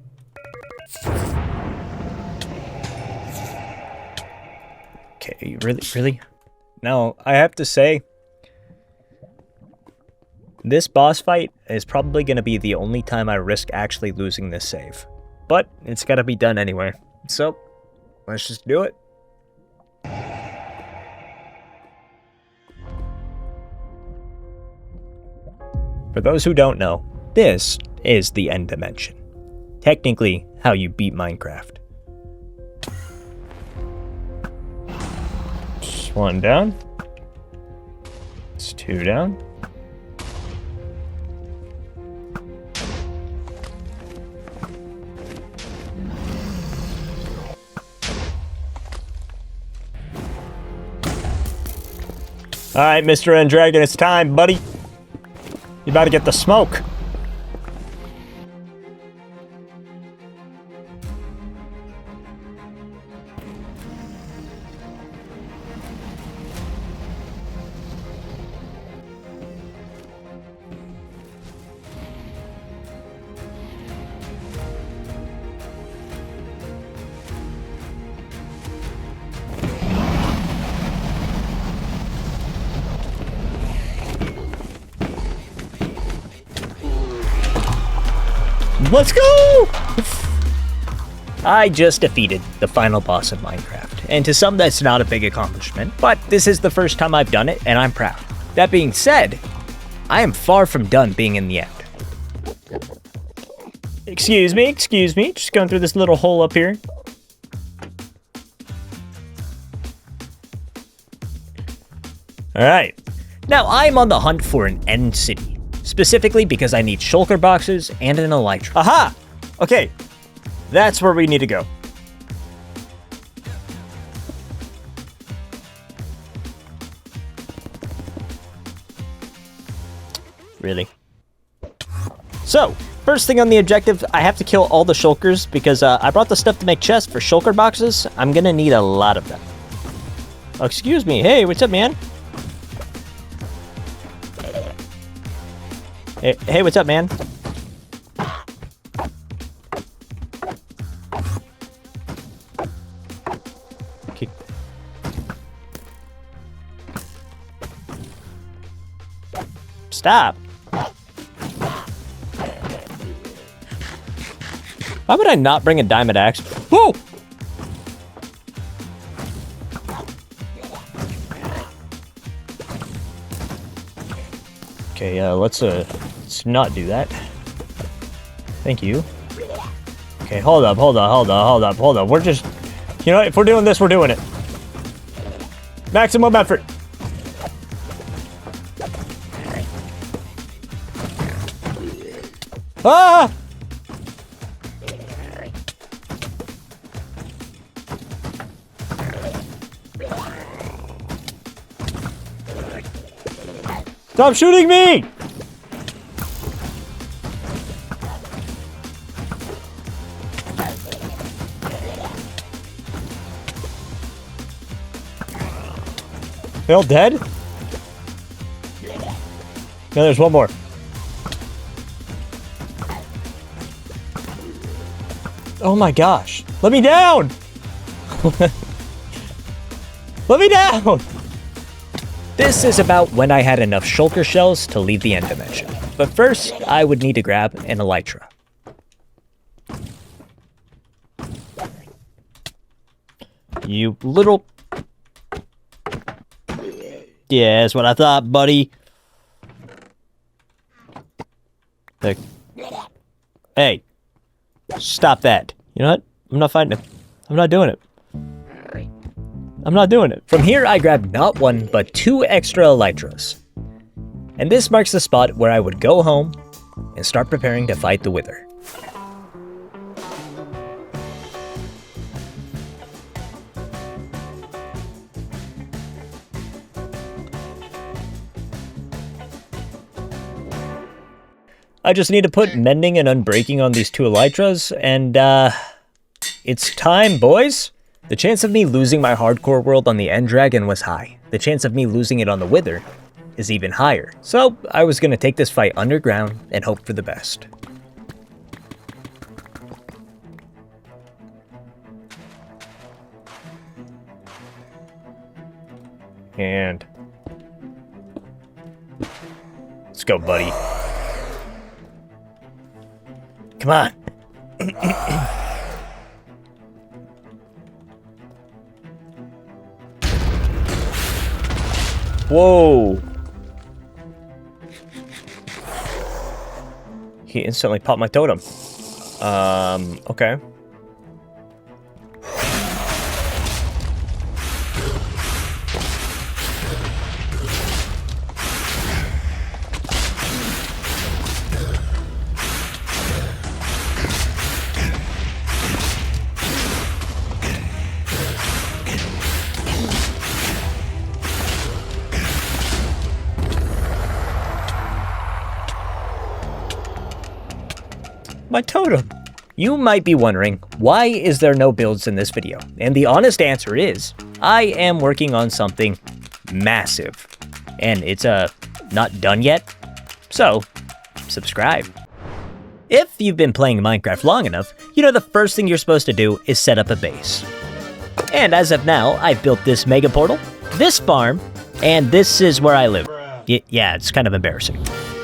Okay, really? Now, I have to say, this boss fight is probably going to be the only time I risk actually losing this save. But, it's got to be done anyway. So, let's just do it. For those who don't know, this is the end dimension. Technically, how you beat Minecraft. Just 1 down. It's 2 down. Alright, Mr. End Dragon, it's time, buddy. You about to get the smoke. Let's go! I just defeated the final boss of Minecraft, and to some that's not a big accomplishment, but this is the first time I've done it, and I'm proud. That being said, I am far from done being in the end. Excuse me, just going through this little hole up here. Alright, now I'm on the hunt for an end city. Specifically because I need shulker boxes and an elytra. Aha! Okay, that's where we need to go. Really? So, first thing on the objective, I have to kill all the shulkers because I brought the stuff to make chests for shulker boxes. I'm gonna need a lot of them. Oh, excuse me. Hey, what's up, man? Hey, what's up, man? Okay. Stop. Why would I not bring a diamond axe? Whoa! Okay, let's not do that. Thank you. Okay, hold up. We're just... you know what? If we're doing this, we're doing it. Maximum effort. Ah! Stop shooting me! They all dead? No, there's one more. Oh my gosh. Let me down! Let me down! This is about when I had enough shulker shells to leave the end dimension. But first, I would need to grab an elytra. You little... Yeah, that's what I thought, buddy. Hey. Stop that. You know what? I'm not fighting him. I'm not doing it. I'm not doing it. From here, I grabbed not one, but 2 extra elytras. And this marks the spot where I would go home and start preparing to fight the Wither. I just need to put mending and unbreaking on these 2 elytras, and it's time, boys! The chance of me losing my hardcore world on the End Dragon was high. The chance of me losing it on the Wither is even higher. So I was gonna take this fight underground and hope for the best. And... let's go, buddy. Come on. Whoa. He instantly popped my totem. Okay. My totem. You might be wondering, why is there no builds in this video? And the honest answer is, I am working on something massive. And it's not done yet. So, subscribe. If you've been playing Minecraft long enough, you know the first thing you're supposed to do is set up a base. And as of now, I've built this mega portal, this farm, and this is where I live. Yeah, it's kind of embarrassing.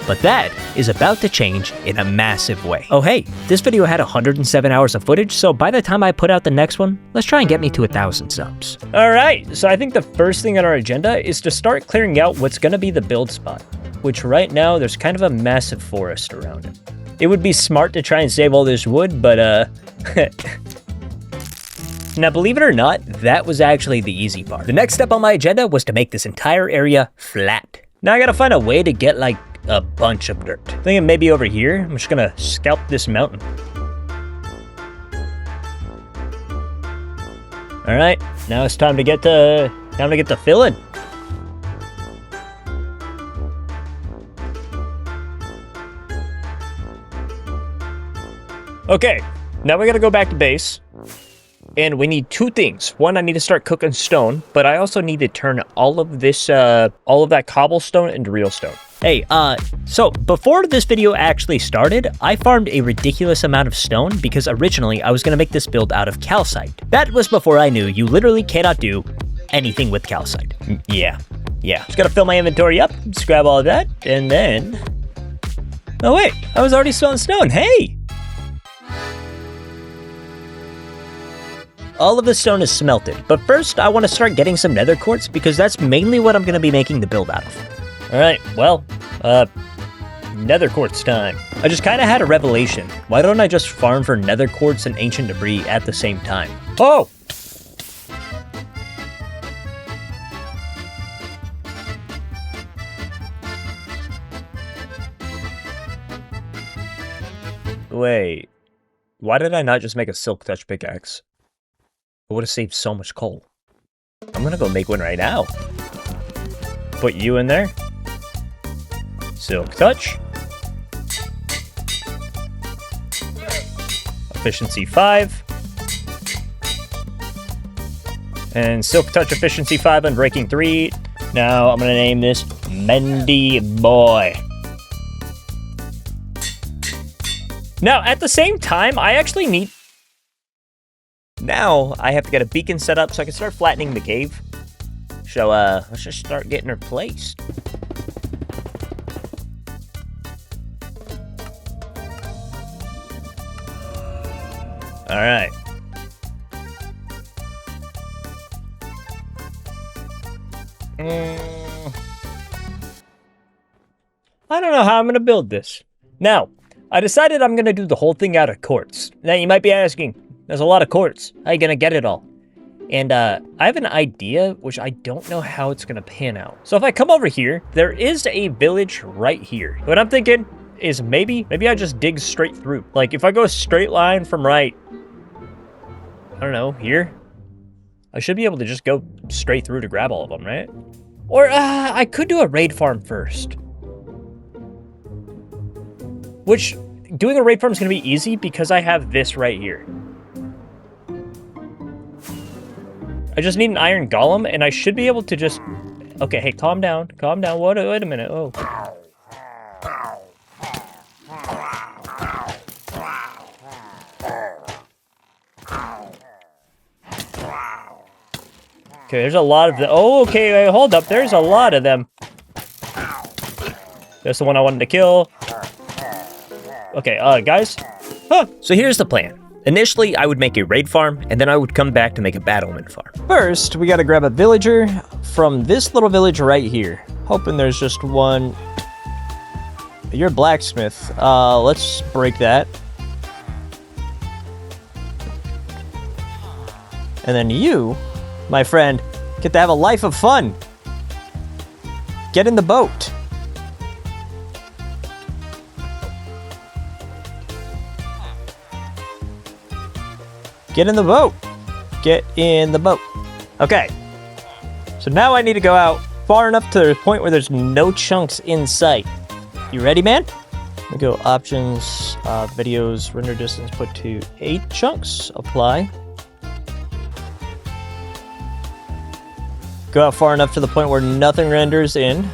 But that is about to change in a massive way. Oh hey, this video had 107 hours of footage, so by the time I put out the next one, let's try and get me to 1,000 subs. Alright, so I think the first thing on our agenda is to start clearing out what's gonna be the build spot, which right now there's kind of a massive forest around it. It would be smart to try and save all this wood, but now believe it or not, that was actually the easy part. The next step on my agenda was to make this entire area flat. Now I gotta find a way to get like a bunch of dirt. Thinking maybe over here. I'm just gonna scalp this mountain. All right, now it's time to get to filling. Okay, now we gotta go back to base. And we need 2 things. One, I need to start cooking stone, but I also need to turn all of this, all of that cobblestone into real stone. Hey, so before this video actually started, I farmed a ridiculous amount of stone because originally I was gonna make this build out of calcite. That was before I knew you literally cannot do anything with calcite. Yeah. Just gotta fill my inventory up, just grab all of that, and then... oh wait, I was already still in stone, hey! All of the stone is smelted, but first I want to start getting some nether quartz because that's mainly what I'm going to be making the build out of. Alright, well, nether quartz time. I just kind of had a revelation. Why don't I just farm for nether quartz and ancient debris at the same time? Oh! Wait, why did I not just make a silk touch pickaxe? I would have saved so much coal. I'm gonna go make one right now. Put you in there. Silk Touch. Efficiency 5. And Silk Touch Efficiency 5 on Breaking 3. Now I'm going to name this Mendy Boy. Now, at the same time, I actually need... Now, I have to get a beacon set up so I can start flattening the cave. So, let's just start getting her placed. Alright. I don't know how I'm going to build this. Now, I decided I'm going to do the whole thing out of quartz. Now, you might be asking, there's a lot of quartz. How are you going to get it all? And I have an idea, which I don't know how it's going to pan out. So if I come over here, there is a village right here. What I'm thinking is maybe I just dig straight through. Like, if I go a straight line from right, I don't know, here, I should be able to just go straight through to grab all of them, right? Or I could do a raid farm first. Which, doing a raid farm is going to be easy because I have this right here. I just need an iron golem, and I should be able to just... Okay, hey, calm down. Calm down. Wait a minute. Oh. Okay, there's a lot of them. Oh, okay, wait, hold up. There's a lot of them. That's the one I wanted to kill. Okay, guys. Huh. So here's the plan. Initially, I would make a raid farm, and then I would come back to make a battlement farm. First, we gotta grab a villager from this little village right here. Hoping there's just one. You're a blacksmith. Let's break that. And then you, my friend, get to have a life of fun. Get in the boat. Get in the boat. Get in the boat. Okay. So now I need to go out far enough to the point where there's no chunks in sight. You ready, man? Let me go options, videos, render distance, put to 8 chunks. Apply. Go out far enough to the point where nothing renders in.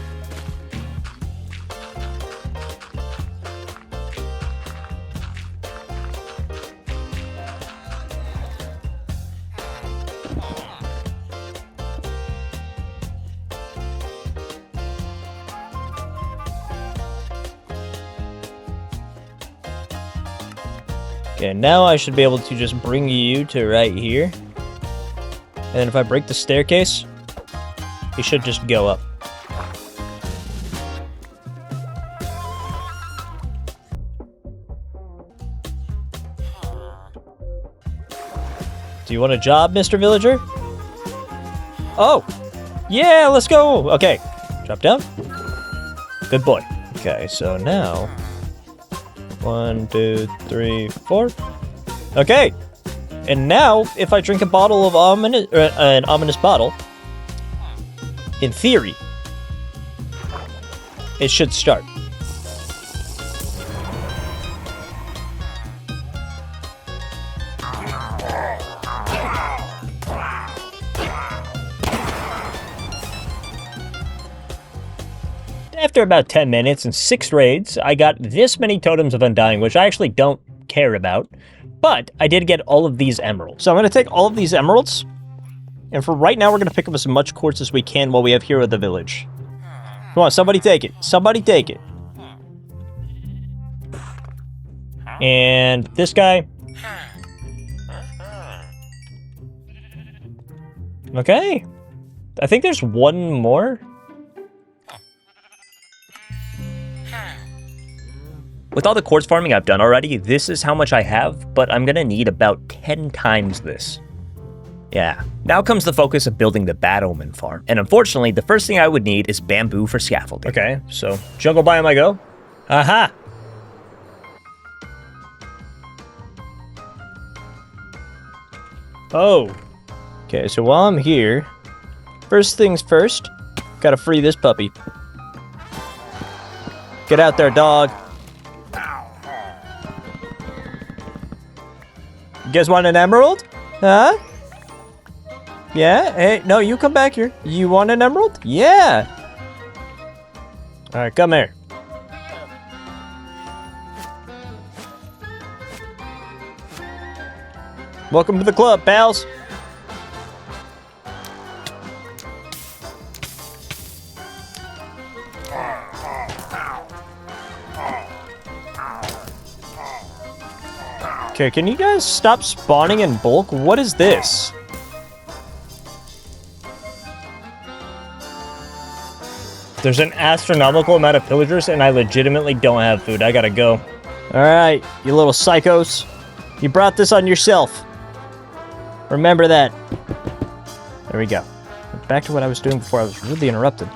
Okay, now I should be able to just bring you to right here. And then if I break the staircase, it should just go up. Do you want a job, Mr. Villager? Oh! Yeah, let's go! Okay, drop down. Good boy. Okay, so now... 1, 2, 3, 4. Okay! And now, if I drink a bottle of an ominous bottle, in theory, it should start. After about 10 minutes and 6 raids, I got this many totems of undying, which I actually don't care about, but I did get all of these emeralds. So I'm going to take all of these emeralds, and for right now, we're going to pick up as much quartz as we can while we have Hero of the Village. Come on, somebody take it. Somebody take it. And this guy. Okay. I think there's one more. With all the quartz farming I've done already, this is how much I have, but I'm gonna need about 10 times this. Yeah. Now comes the focus of building the Bad Omen farm. And unfortunately, the first thing I would need is bamboo for scaffolding. Okay, so jungle biome I go. Aha! Oh. Okay, so while I'm here, first things first, gotta free this puppy. Get out there, dog. You guys want an emerald? Huh? Yeah? Hey, no, you come back here. You want an emerald? Yeah. All right, come here. Welcome to the club, pals. Okay, can you guys stop spawning in bulk? What is this? There's an astronomical amount of pillagers, and I legitimately don't have food. I gotta go. Alright, you little psychos. You brought this on yourself. Remember that. There we go. Back to what I was doing before I was rudely interrupted.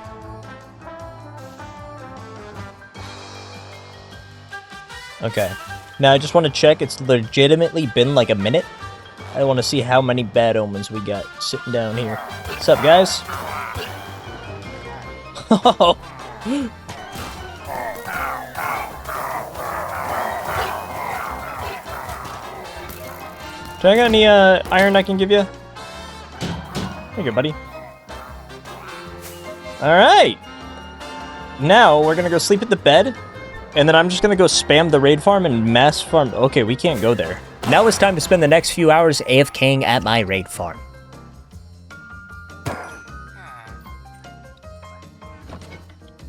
Okay. Now I just want to check. It's legitimately been like a minute. I want to see how many bad omens we got sitting down here. What's up, guys? Oh. Do I got any iron I can give you? Here you go, buddy. Alright! Now, we're gonna go sleep at the bed, and then I'm just gonna go spam the raid farm and mass farm. Okay, we can't go there. Now it's time to spend the next few hours AFKing at my raid farm.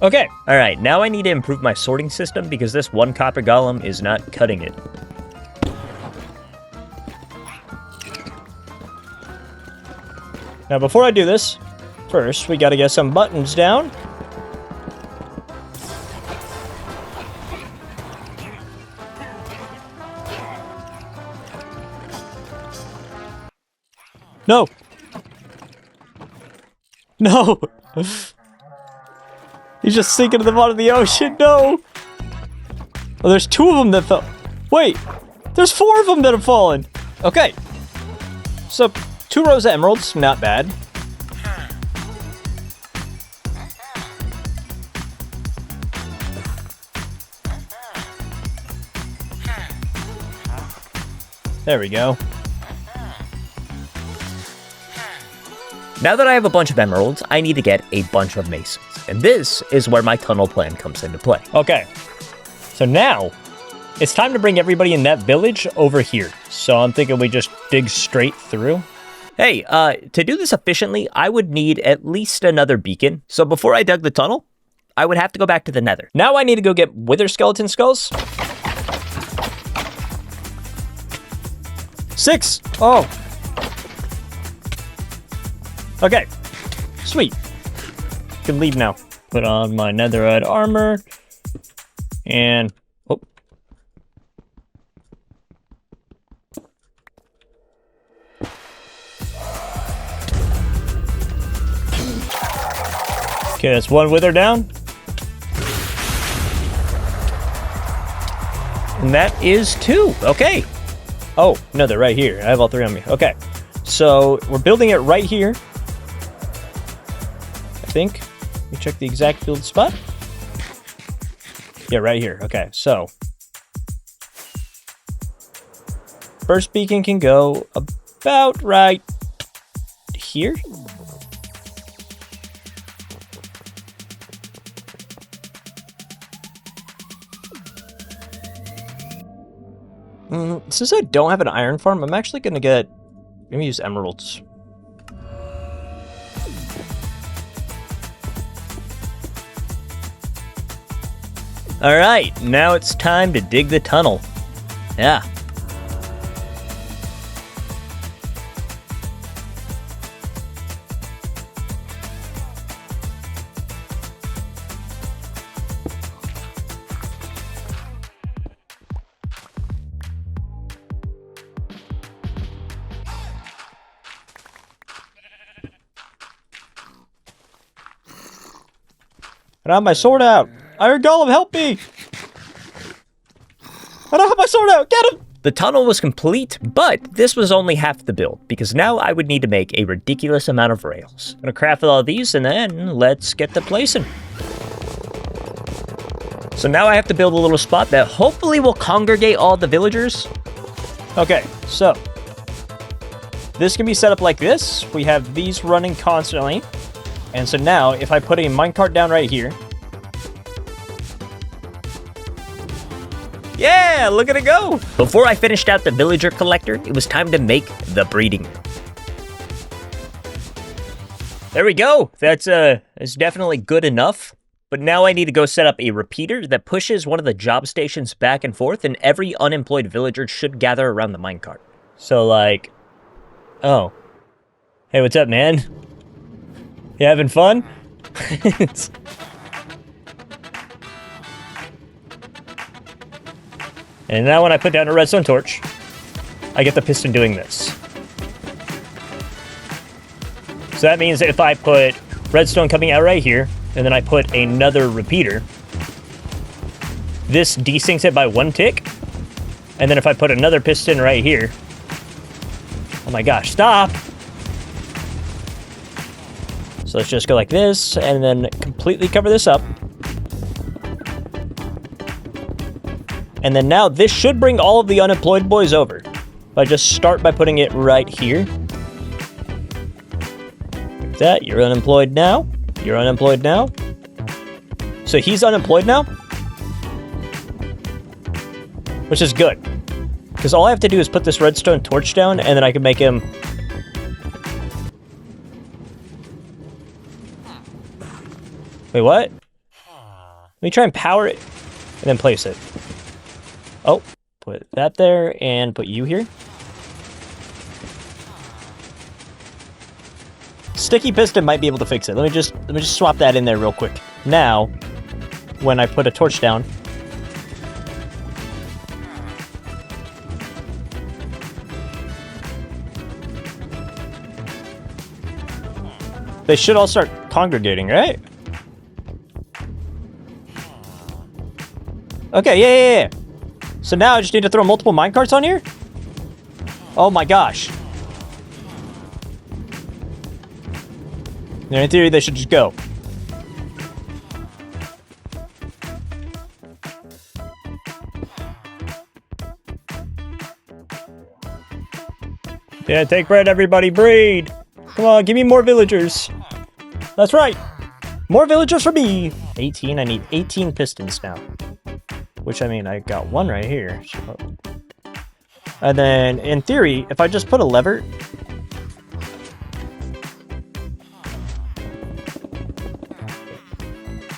Okay. Alright, now I need to improve my sorting system because this one copper golem is not cutting it. Now, before I do this, first, we gotta get some buttons down. No! No! He's just sinking to the bottom of the ocean, no! Oh, there's 2 of them that fell. Wait! There's 4 of them that have fallen! Okay. So, 2 rows of emeralds, not bad. There we go. Now that I have a bunch of emeralds, I need to get a bunch of masons. And this is where my tunnel plan comes into play. Okay. So now, it's time to bring everybody in that village over here. So I'm thinking we just dig straight through. Hey, to do this efficiently, I would need at least another beacon. So before I dug the tunnel, I would have to go back to the Nether. Now I need to go get wither skeleton skulls. 6! Oh. Okay. Sweet. Can leave now. Put on my netherite armor. And... oh. Okay, that's 1 wither down. And that is 2. Okay. Oh, no, they're right here. I have all 3 on me. Okay. So, we're building it right here. I think. Let me check the exact build spot. Yeah, right here. Okay, so. First beacon can go about right here. Since I don't have an iron farm, I'm actually going to get... let me use emeralds. Alright, now it's time to dig the tunnel. Yeah. I don't have my sword out. Iron Golem, help me! I don't have my sword out. Get him! The tunnel was complete, but this was only half the build, because now I would need to make a ridiculous amount of rails. I'm gonna craft all these, and then let's get to placing. So now I have to build a little spot that hopefully will congregate all the villagers. Okay, so this can be set up like this. We have these running constantly. And so now, if I put a minecart down right here. Yeah, look at it go. Before I finished out the villager collector, it was time to make the breeding room. There we go. That's definitely good enough. But now I need to go set up a repeater that pushes one of the job stations back and forth, and every unemployed villager should gather around the minecart. So like, oh. Hey, what's up, man? You having fun? And now when I put down a redstone torch, I get the piston doing this. So that means if I put redstone coming out right here, and then I put another repeater, this desyncs it by 1 tick. And then if I put another piston right here, oh my gosh, stop! So let's just go like this, and then completely cover this up. And then now this should bring all of the unemployed boys over. If I just start by putting it right here. Like that, you're unemployed now. You're unemployed now. So he's unemployed now. Which is good. Because all I have to do is put this redstone torch down, and then I can make him... Wait, what? Let me try and power it, and then place it. Oh, put that there, and put you here. Sticky piston might be able to fix it. Let me just swap that in there real quick. Now, when I put a torch down, they should all start congregating, right? Okay, yeah. So now I just need to throw multiple minecarts on here? Oh my gosh. In theory, they should just go. Yeah, take bread, everybody, breed. Come on, give me more villagers. That's right. More villagers for me. 18, I need 18 pistons now. Which, I mean, I got one right here. So. And then, in theory, if I just put a lever...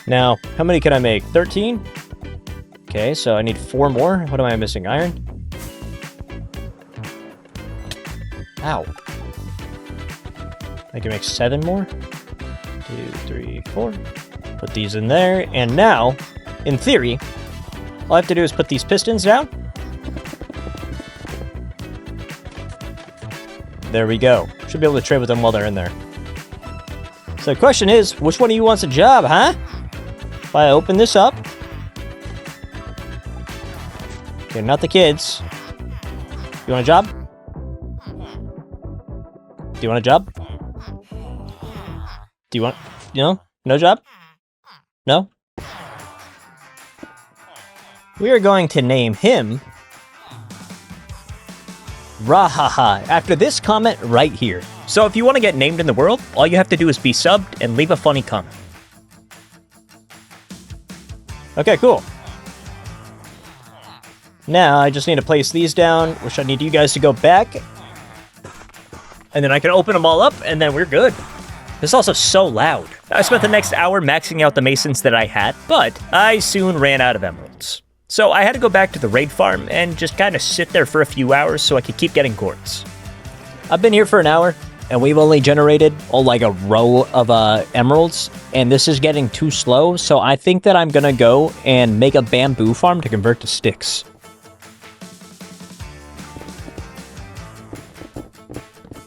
Now, how many can I make? 13? Okay, so I need 4 more. What am I missing? Iron? Ow. I can make 7 more. 2, 3, 4. Put these in there. And now, in theory, all I have to do is put these pistons down. There we go. Should be able to trade with them while they're in there. So the question is, which one of you wants a job, huh? If I open this up. Okay, not the kids. You want a job? Do you want a job? Do you want... No job? No? We are going to name him... Rahaha, after this comment right here. So if you want to get named in the world, all you have to do is be subbed and leave a funny comment. Okay, cool. Now, I just need to place these down, which I need you guys to go back. And then I can open them all up, and then we're good. It's also so loud. I spent the next hour maxing out the masons that I had, but I soon ran out of emeralds. So I had to go back to the raid farm and just kind of sit there for a few hours so I could keep getting quartz. I've been here for an hour, and we've only generated, like a row of emeralds, and this is getting too slow, so I think that I'm gonna go and make a bamboo farm to convert to sticks.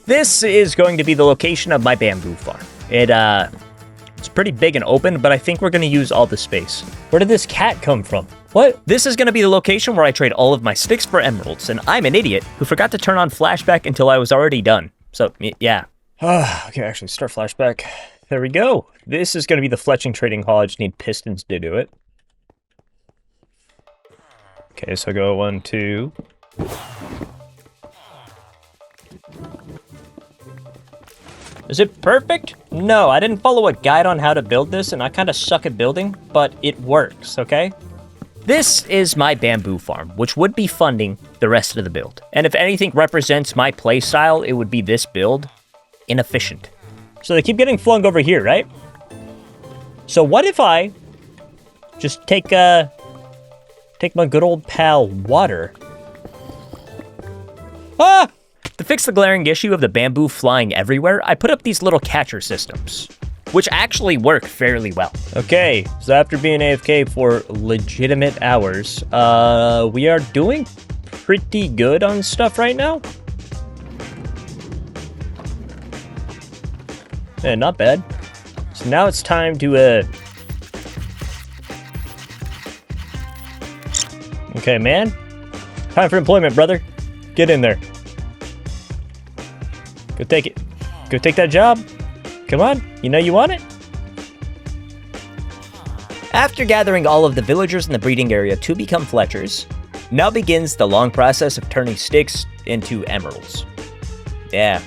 This is going to be the location of my bamboo farm. It's pretty big and open, but I think we're going to use all the space. Where did this cat come from? What? This is going to be the location where I trade all of my sticks for emeralds, and I'm an idiot who forgot to turn on flashback until I was already done. So, yeah. Okay, actually, start flashback. There we go. This is going to be the fletching trading hall. I just need pistons to do it. Okay, so go 1, 2. Is it perfect? No, I didn't follow a guide on how to build this, and I kind of suck at building, but it works, okay? This is my bamboo farm, which would be funding the rest of the build. And if anything represents my playstyle, it would be this build. Inefficient. So they keep getting flung over here, right? So what if I just take my good old pal water? Ah! To fix the glaring issue of the bamboo flying everywhere, I put up these little catcher systems, which actually work fairly well. Okay, so after being AFK for legitimate hours, we are doing pretty good on stuff right now. Yeah, not bad. So now it's time to, Okay, man. Time for employment, brother. Get in there. Go take it. Go take that job. Come on, you know you want it? After gathering all of the villagers in the breeding area to become Fletchers, now begins the long process of turning sticks into emeralds. Yeah.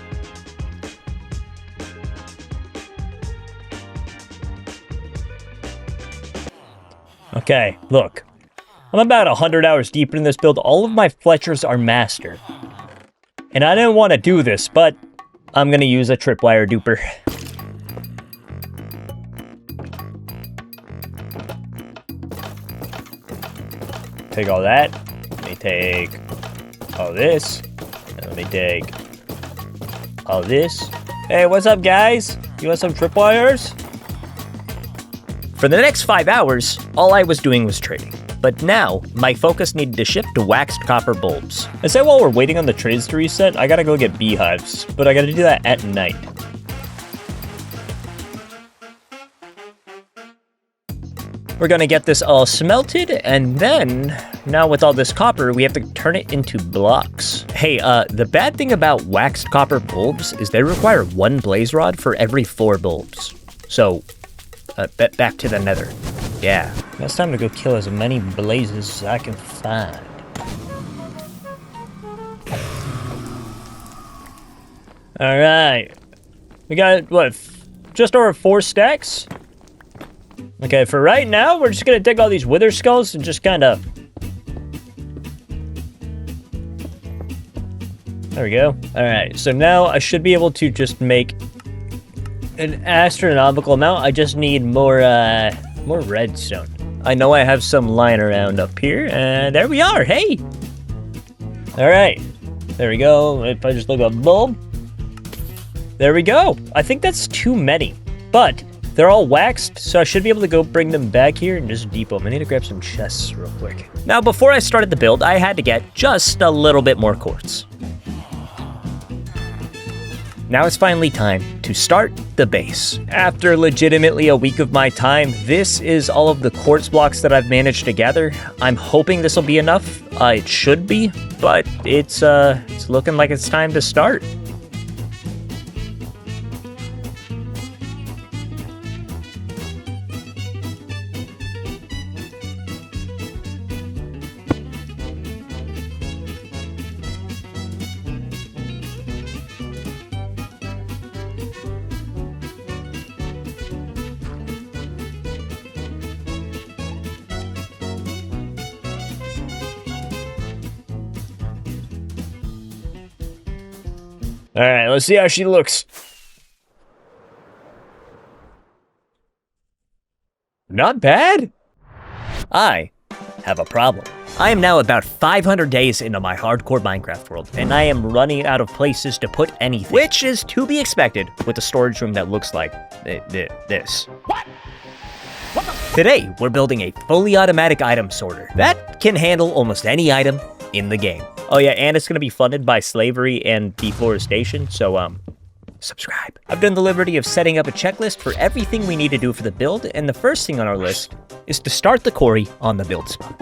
Okay, look. I'm about 100 hours deeper in this build. All of my Fletchers are mastered. And I didn't want to do this, but I'm going to use a tripwire duper. Take all that. Let me take all this. And let me take all this. Hey, what's up, guys? You want some tripwires? For the next 5 hours, all I was doing was trading. But now, my focus needed to shift to waxed copper bulbs. I said while we're waiting on the trades to reset, I gotta go get beehives, but I gotta do that at night. We're gonna get this all smelted, and then, now with all this copper, we have to turn it into blocks. Hey, the bad thing about waxed copper bulbs is they require 1 blaze rod for every 4 bulbs. So, back to the nether. Yeah. Now it's time to go kill as many blazes as I can find. Alright. We got, what, just over 4 stacks? Okay, for right now, we're just gonna take all these wither skulls and just kinda... There we go. Alright, so now I should be able to just make an astronomical amount. I just need more redstone. I know I have some lying around up here, and there we are, hey! Alright, there we go. If I just look up bulb, there we go. I think that's too many, but they're all waxed, so I should be able to go bring them back here and just depot them. I need to grab some chests real quick. Now, before I started the build, I had to get just a little bit more quartz. Now it's finally time to start the base. After legitimately a week of my time, this is all of the quartz blocks that I've managed to gather. I'm hoping this will be enough. It should be, but it's looking like it's time to start. All right, let's see how she looks. Not bad. I have a problem. I am now about 500 days into my hardcore Minecraft world, and I am running out of places to put anything, which is to be expected with a storage room that looks like this. What? Today, we're building a fully automatic item sorter that can handle almost any item in the game. Oh yeah, and it's gonna be funded by slavery and deforestation, so subscribe. I've done the liberty of setting up a checklist for everything we need to do for the build, and the first thing on our list is to start the quarry on the build spot.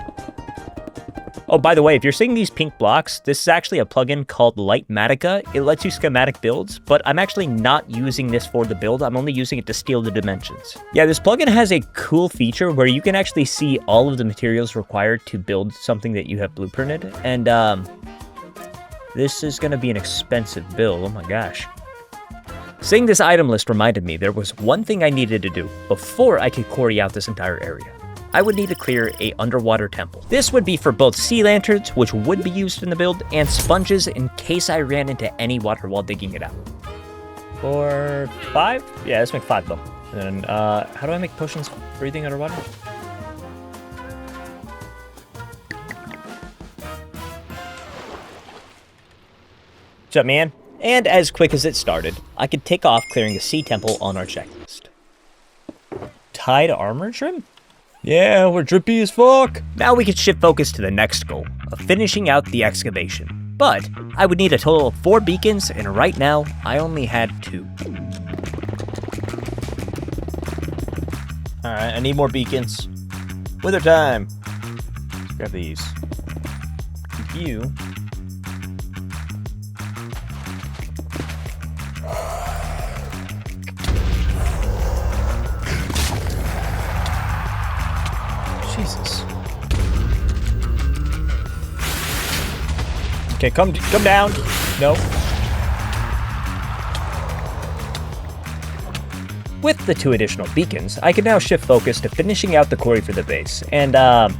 Oh, by the way, if you're seeing these pink blocks, this is actually a plugin called Lightmatica. It lets you schematic builds, but I'm actually not using this for the build. I'm only using it to steal the dimensions. Yeah, this plugin has a cool feature where you can actually see all of the materials required to build something that you have blueprinted. And this is going to be an expensive build. Oh my gosh. Seeing this item list reminded me there was one thing I needed to do before I could quarry out this entire area. I would need to clear a underwater temple. This would be for both sea lanterns, which would be used in the build, and sponges in case I ran into any water while digging it out. For 5? Yeah, let's make 5 of them. And how do I make potions breathing underwater? What's up, man? And as quick as it started, I could tick off clearing a sea temple on our checklist. Tied armor trim? Yeah, we're drippy as fuck. Now we could shift focus to the next goal, of finishing out the excavation. But I would need a total of 4 beacons, and right now, I only had 2. Alright, I need more beacons. Wither time. Let's grab these. You. Jesus. Okay, come down. No. With the 2 additional beacons, I can now shift focus to finishing out the quarry for the base. And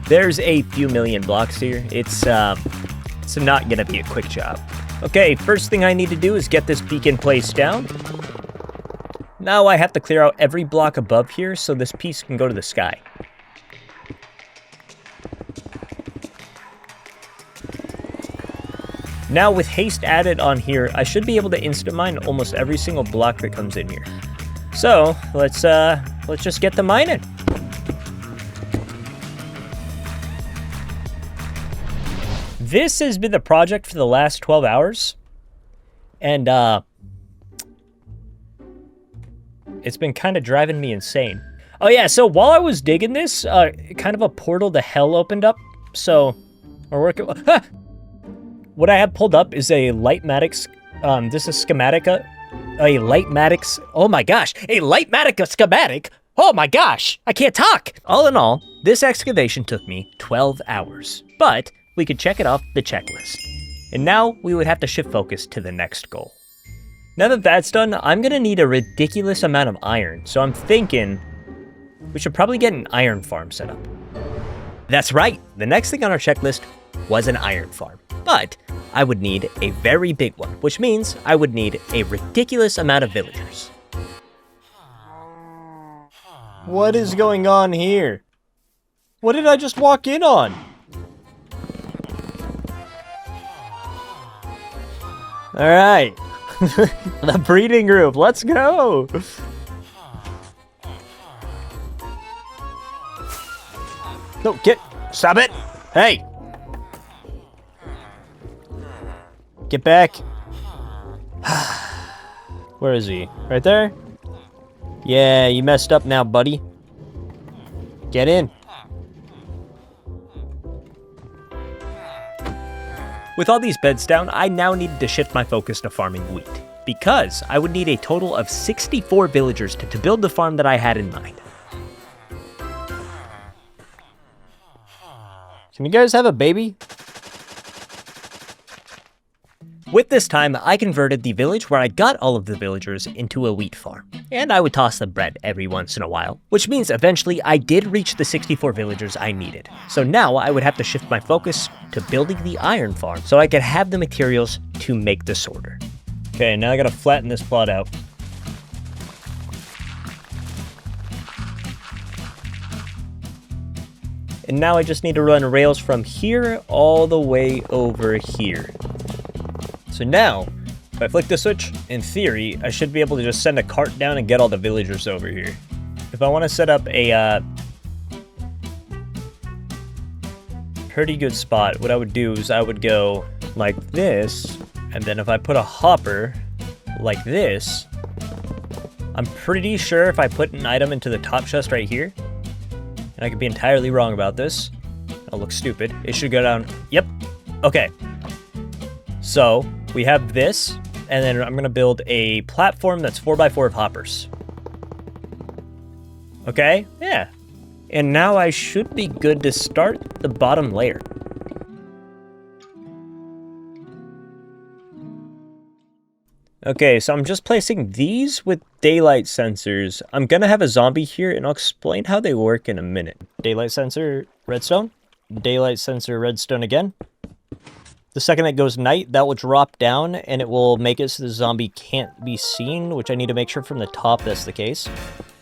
there's a few million blocks here. It's not gonna be a quick job. Okay, first thing I need to do is get this beacon placed down. Now I have to clear out every block above here so this piece can go to the sky. Now with haste added on here, I should be able to instant mine almost every single block that comes in here. So let's just get the mining. This has been the project for the last 12 hours. And it's been kind of driving me insane. Oh yeah, so while I was digging this, kind of a portal to hell opened up. So we're working. What I have pulled up is a Lightmatic, this is Schematica, a Lightmatic, oh my gosh, a Lightmatica schematic, oh my gosh, I can't talk! All in all, this excavation took me 12 hours, but we could check it off the checklist. And now we would have to shift focus to the next goal. Now that that's done, I'm gonna need a ridiculous amount of iron, so I'm thinking we should probably get an iron farm set up. That's right, the next thing on our checklist was an iron farm. But I would need a very big one, which means I would need a ridiculous amount of villagers. What is going on here? What did I just walk in on? Alright. The breeding group, let's go! No, stop it! Hey! Get back. Where is he? Right there? Yeah, you messed up now, buddy. Get in. With all these beds down, I now needed to shift my focus to farming wheat, because I would need a total of 64 villagers to build the farm that I had in mind. Can you guys have a baby? With this time, I converted the village where I got all of the villagers into a wheat farm. And I would toss them bread every once in a while, which means eventually I did reach the 64 villagers I needed. So now I would have to shift my focus to building the iron farm so I could have the materials to make the sorter. Okay, now I gotta flatten this plot out. And now I just need to run rails from here all the way over here. So now, if I flick the switch, in theory, I should be able to just send a cart down and get all the villagers over here. If I want to set up a pretty good spot, what I would do is I would go like this, and then if I put a hopper like this, I'm pretty sure if I put an item into the top chest right here, and I could be entirely wrong about this, I'll look stupid. It should go down. Yep. Okay. So we have this, and then I'm gonna build a platform that's 4x4 of hoppers. Okay, yeah. And now I should be good to start the bottom layer. Okay, so I'm just placing these with daylight sensors. I'm gonna have a zombie here, and I'll explain how they work in a minute. Daylight sensor, redstone. Daylight sensor, redstone again. The second it goes night, that will drop down, and it will make it so the zombie can't be seen, which I need to make sure from the top that's the case.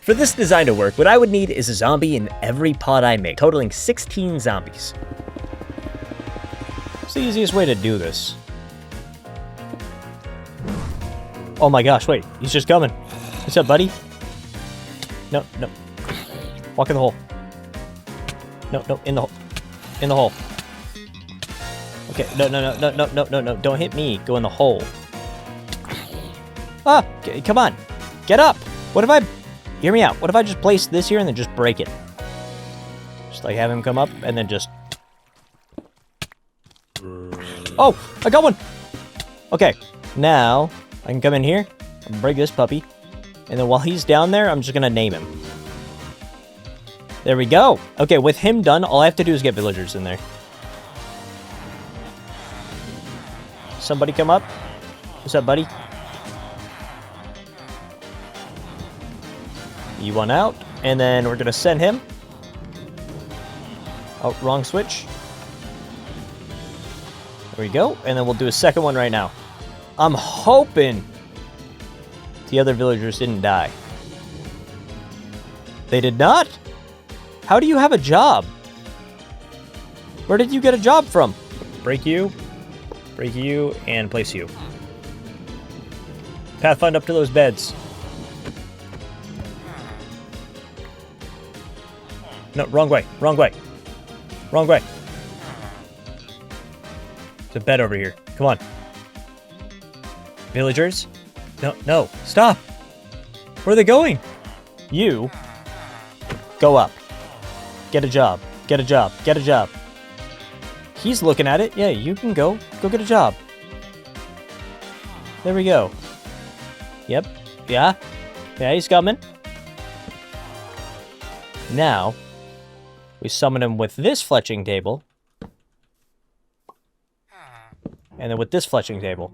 For this design to work, what I would need is a zombie in every pod I make, totaling 16 zombies. It's the easiest way to do this. Oh my gosh, wait, he's just coming. What's up, buddy? No, no. Walk in the hole. No, no, in the hole. In the hole. Okay, no, don't hit me. Go in the hole. Ah, come on. Get up. What if I... Hear me out. What if I just place this here and then just break it? Just like have him come up and then just... Oh, I got one. Okay, now I can come in here and break this puppy. And then while he's down there, I'm just going to name him. There we go. Okay, with him done, all I have to do is get villagers in there. Somebody come up. What's up, buddy? You want out. And then we're going to send him. Oh, wrong switch. There we go. And then we'll do a second one right now. I'm hoping the other villagers didn't die. They did not? How do you have a job? Where did you get a job from? Break you, and place you. Pathfind up to those beds. No, wrong way, wrong way. Wrong way. There's a bed over here. Come on. Villagers? No, no, stop. Where are they going? You go up. Get a job. Get a job. Get a job. He's looking at it. Yeah, you can go. Go get a job. There we go. Yep. Yeah. Yeah, he's coming. Now, we summon him with this fletching table. And then with this fletching table.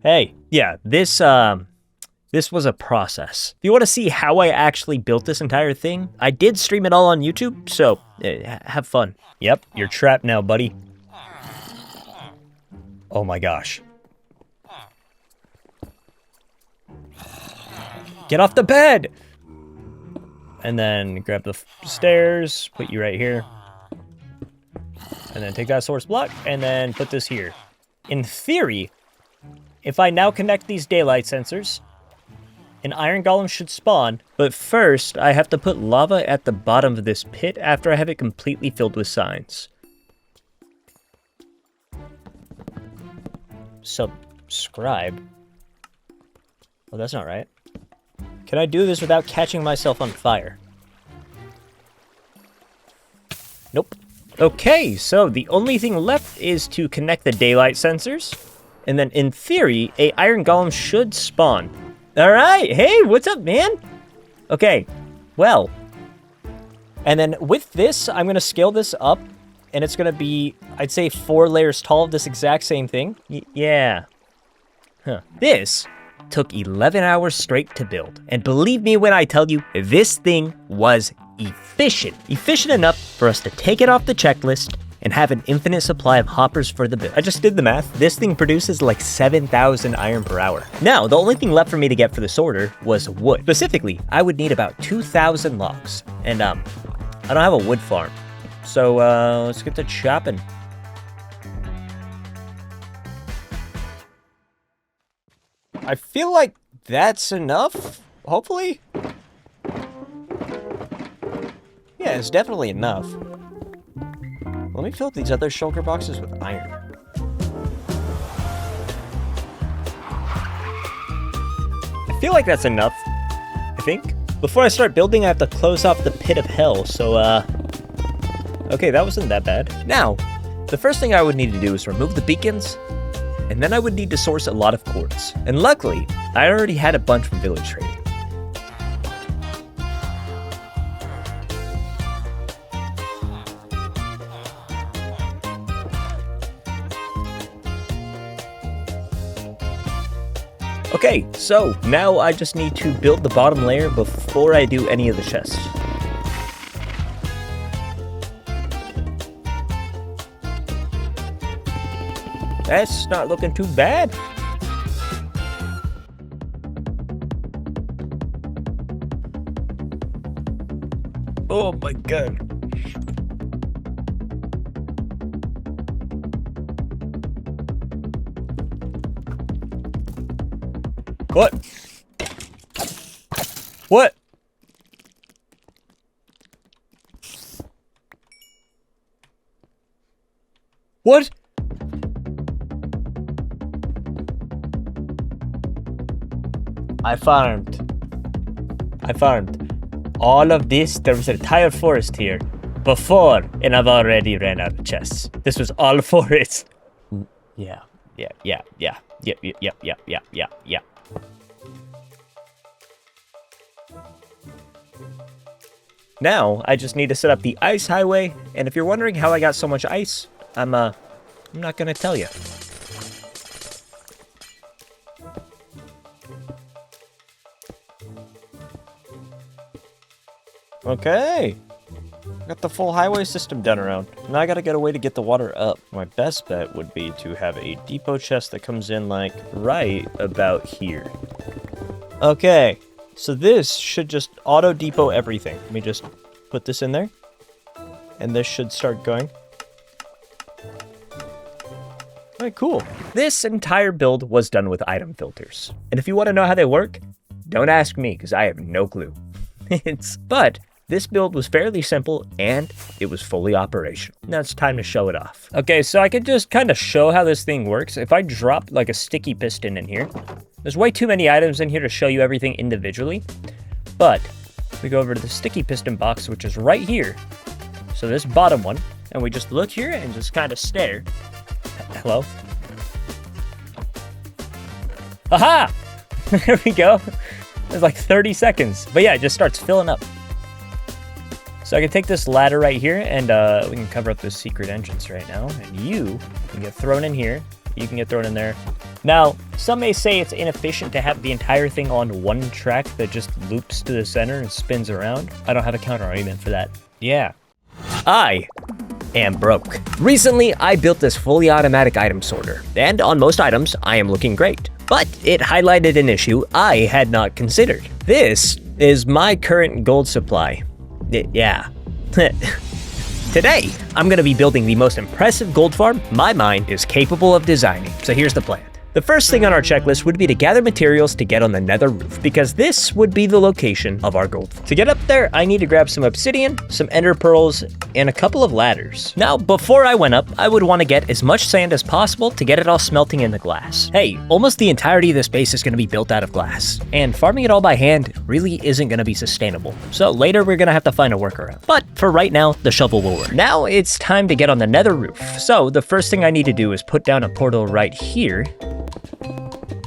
Hey. Yeah, this was a process. If you want to see how I actually built this entire thing, I did stream it all on YouTube, so have fun. Yep, you're trapped now, buddy. Oh my gosh. Get off the bed! And then grab the stairs, put you right here. And then take that source block, and then put this here. In theory, if I now connect these daylight sensors, an iron golem should spawn, but first I have to put lava at the bottom of this pit after I have it completely filled with signs. Subscribe? Oh, that's not right. Can I do this without catching myself on fire? Nope. Okay, so the only thing left is to connect the daylight sensors, and then in theory, a iron golem should spawn. All right, hey, what's up, man? Okay, well. And then with this, I'm gonna scale this up, and it's gonna be, I'd say 4 layers tall of this exact same thing. Yeah. Huh. This took 11 hours straight to build. And believe me when I tell you, this thing was efficient. Efficient enough for us to take it off the checklist and have an infinite supply of hoppers for the build. I just did the math. This thing produces like 7,000 iron per hour. Now, the only thing left for me to get for this order was wood. Specifically, I would need about 2,000 logs. And I don't have a wood farm. So let's get to chopping. I feel like that's enough, hopefully. Yeah, it's definitely enough. Let me fill up these other shulker boxes with iron. I feel like that's enough, I think. Before I start building, I have to close off the pit of hell, so, Okay, that wasn't that bad. Now, the first thing I would need to do is remove the beacons, and then I would need to source a lot of quartz. And luckily, I already had a bunch from village trading. Okay, so now I just need to build the bottom layer before I do any of the chests. That's not looking too bad. Oh my god. What? What? What? I farmed all of this. There was an entire forest here before, and I've already ran out of chests. This was all forest. Yeah. Now, I just need to set up the ice highway, and if you're wondering how I got so much ice, I'm not gonna tell you. Okay. Got the full highway system done around. Now I gotta get a way to get the water up. My best bet would be to have a depot chest that comes in like right about here. Okay. So this should just auto depot everything. Let me just put this in there. And this should start going. Alright, cool. This entire build was done with item filters. And if you want to know how they work, don't ask me, because I have no clue. But this build was fairly simple, and it was fully operational. Now it's time to show it off. Okay, so I could just kind of show how this thing works. If I drop like a sticky piston in here, there's way too many items in here to show you everything individually. But we go over to the sticky piston box, which is right here. So this bottom one, and we just look here and just kind of stare. Hello? Aha! There we go. It's like 30 seconds. But yeah, it just starts filling up. So I can take this ladder right here, and we can cover up this secret entrance right now. And you can get thrown in here. You can get thrown in there. Now, some may say it's inefficient to have the entire thing on one track that just loops to the center and spins around. I don't have a counter argument for that. Yeah. I am broke. Recently, I built this fully automatic item sorter, and on most items, I am looking great. But it highlighted an issue I had not considered. This is my current gold supply. Yeah. Today, I'm going to be building the most impressive gold farm my mind is capable of designing. So here's the plan. The first thing on our checklist would be to gather materials to get on the nether roof, because this would be the location of our gold farm. To get up there, I need to grab some obsidian, some ender pearls, and a couple of ladders. Now, before I went up, I would want to get as much sand as possible to get it all smelting in the glass. Hey, almost the entirety of this base is going to be built out of glass, and farming it all by hand really isn't going to be sustainable. So later, we're going to have to find a workaround. But for right now, the shovel will work. Now it's time to get on the nether roof. So the first thing I need to do is put down a portal right here.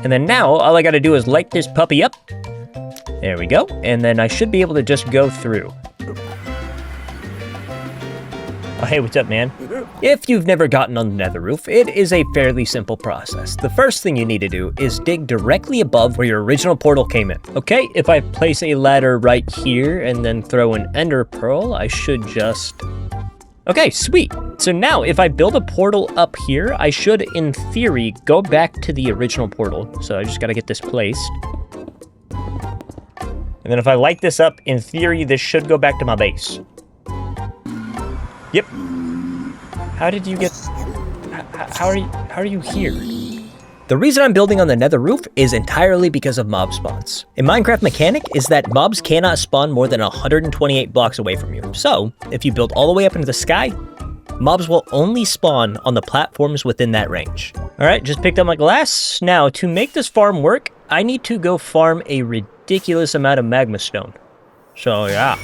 And then now, all I gotta do is light this puppy up. There we go. And then I should be able to just go through. Oh, hey, what's up, man? If you've never gotten on the nether roof, it is a fairly simple process. The first thing you need to do is dig directly above where your original portal came in. Okay, if I place a ladder right here and then throw an ender pearl, I should just... Okay, sweet. So now if I build a portal up here, I should, in theory, go back to the original portal. So I just gotta get this placed. And then if I light this up, in theory, this should go back to my base. Yep. How did you get... How are you here? The reason I'm building on the nether roof is entirely because of mob spawns. A Minecraft mechanic is that mobs cannot spawn more than 128 blocks away from you. So, if you build all the way up into the sky, mobs will only spawn on the platforms within that range. Alright, just picked up my glass. Now, to make this farm work, I need to go farm a ridiculous amount of magma stone. So, yeah.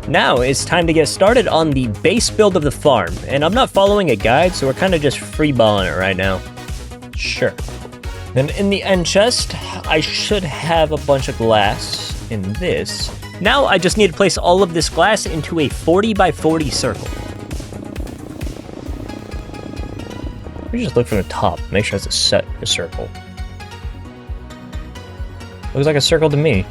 Now it's time to get started on the base build of the farm, and I'm not following a guide, so we're kind of just freeballing it right now. Sure. Then in the end chest, I should have a bunch of glass in this. Now I just need to place all of this glass into a 40 by 40 circle. Let me just look from the top, make sure it's a circle. Looks like a circle to me.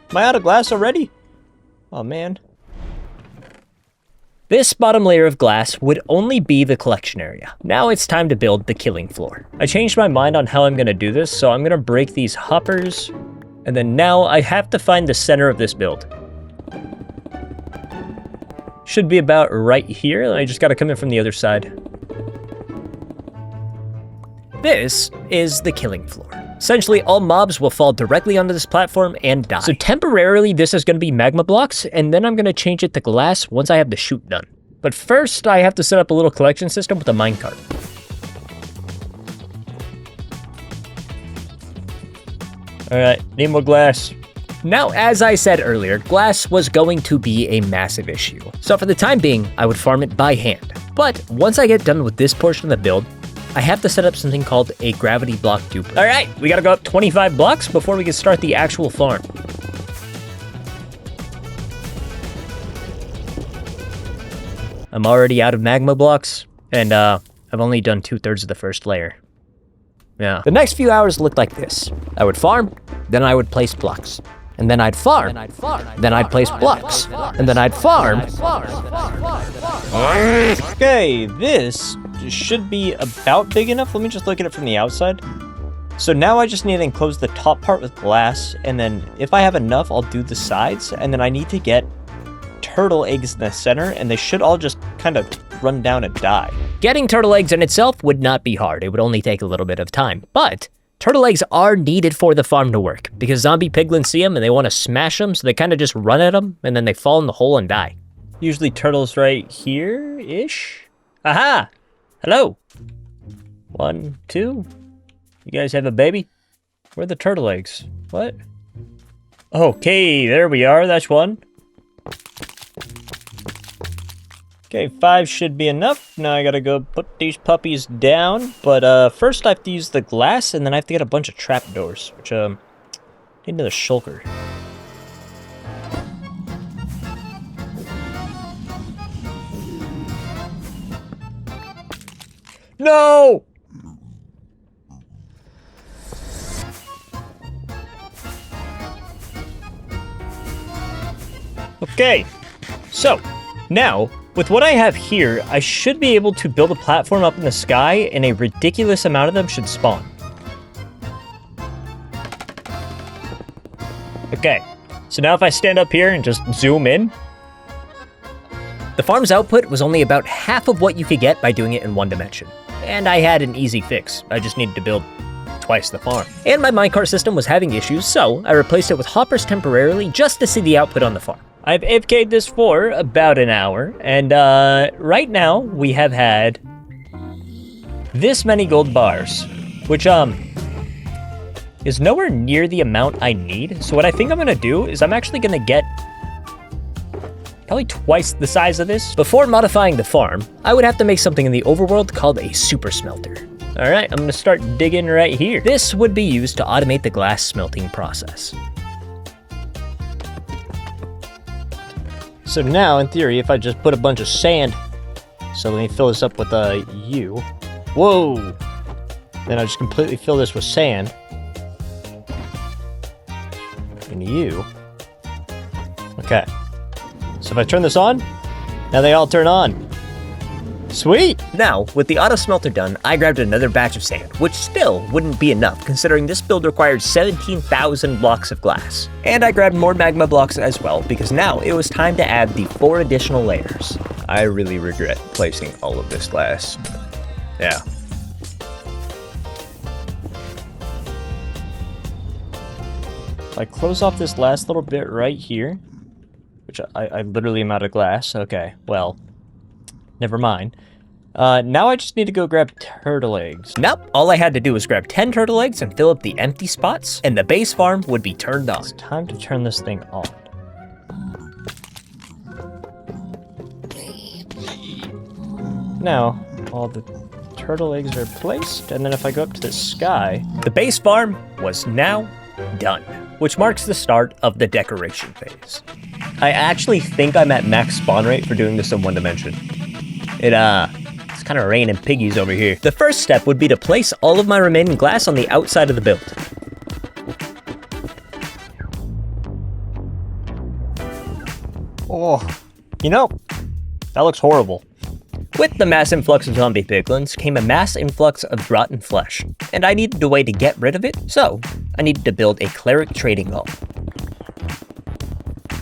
Am I out of glass already? Oh man. This bottom layer of glass would only be the collection area. Now it's time to build the killing floor. I changed my mind on how I'm gonna do this, so I'm gonna break these hoppers, and then now I have to find the center of this build. Should be about right here, I just gotta come in from the other side. This is the killing floor. Essentially, all mobs will fall directly onto this platform and die. So temporarily, this is going to be magma blocks, and then I'm going to change it to glass once I have the chute done. But first, I have to set up a little collection system with a minecart. Alright, need more glass. Now, as I said earlier, glass was going to be a massive issue. So for the time being, I would farm it by hand. But once I get done with this portion of the build, I have to set up something called a gravity block duper. All right, we gotta go up 25 blocks before we can start the actual farm. I'm already out of magma blocks, and I've only done 2/3 of the first layer. Yeah. The next few hours looked like this. I would farm, then I would place blocks. And then I'd farm, then I'd place blocks, and then I'd farm. Okay, this should be about big enough. Let me just look at it from the outside. So now I just need to enclose the top part with glass, and then if I have enough, I'll do the sides, and then I need to get turtle eggs in the center, and they should all just kind of run down and die. Getting turtle eggs in itself would not be hard. It would only take a little bit of time, but turtle eggs are needed for the farm to work, because zombie piglins see them and they want to smash them, so they kind of just run at them, and then they fall in the hole and die. Usually turtles right here-ish. Aha! Hello. 1, 2. You guys have a baby? Where are the turtle eggs? What? Okay, there we are. That's one. Okay, 5 should be enough. Now I gotta go put these puppies down. But first I have to use the glass, and then I have to get a bunch of trapdoors, which need another shulker. No! Okay, so now with what I have here, I should be able to build a platform up in the sky, and a ridiculous amount of them should spawn. Okay, so now if I stand up here and just zoom in, the farm's output was only about half of what you could get by doing it in one dimension. And I had an easy fix. I just needed to build twice the farm. And my minecart system was having issues, so I replaced it with hoppers temporarily just to see the output on the farm. I've AFK'd this for about an hour, and right now we have had this many gold bars, which is nowhere near the amount I need. So what I think I'm gonna do is I'm actually gonna get probably twice the size of this. Before modifying the farm, I would have to make something in the overworld called a super smelter. All right, I'm gonna start digging right here. This would be used to automate the glass smelting process. So now, in theory, if I just put a bunch of sand, so let me fill this up with a U. Whoa! Then I just completely fill this with sand. And U. Okay. So if I turn this on, now they all turn on. Sweet! Now, with the Autosmelter done, I grabbed another batch of sand, which still wouldn't be enough considering this build required 17,000 blocks of glass. And I grabbed more magma blocks as well, because now it was time to add the 4 additional layers. I really regret placing all of this glass. Yeah. If I close off this last little bit right here, which I literally am out of glass. Okay, well, never mind. Now I just need to go grab turtle eggs. Nope, all I had to do was grab 10 turtle eggs and fill up the empty spots, and the base farm would be turned on. It's time to turn this thing on. Now, all the turtle eggs are placed, and then if I go up to the sky... The base farm was now done, which marks the start of the decoration phase. I actually think I'm at max spawn rate for doing this in one dimension. It's kind of raining piggies over here. The first step would be to place all of my remaining glass on the outside of the build. Oh, you know, that looks horrible. With the mass influx of zombie piglins came a mass influx of rotten flesh, and I needed a way to get rid of it, so I needed to build a cleric trading hall.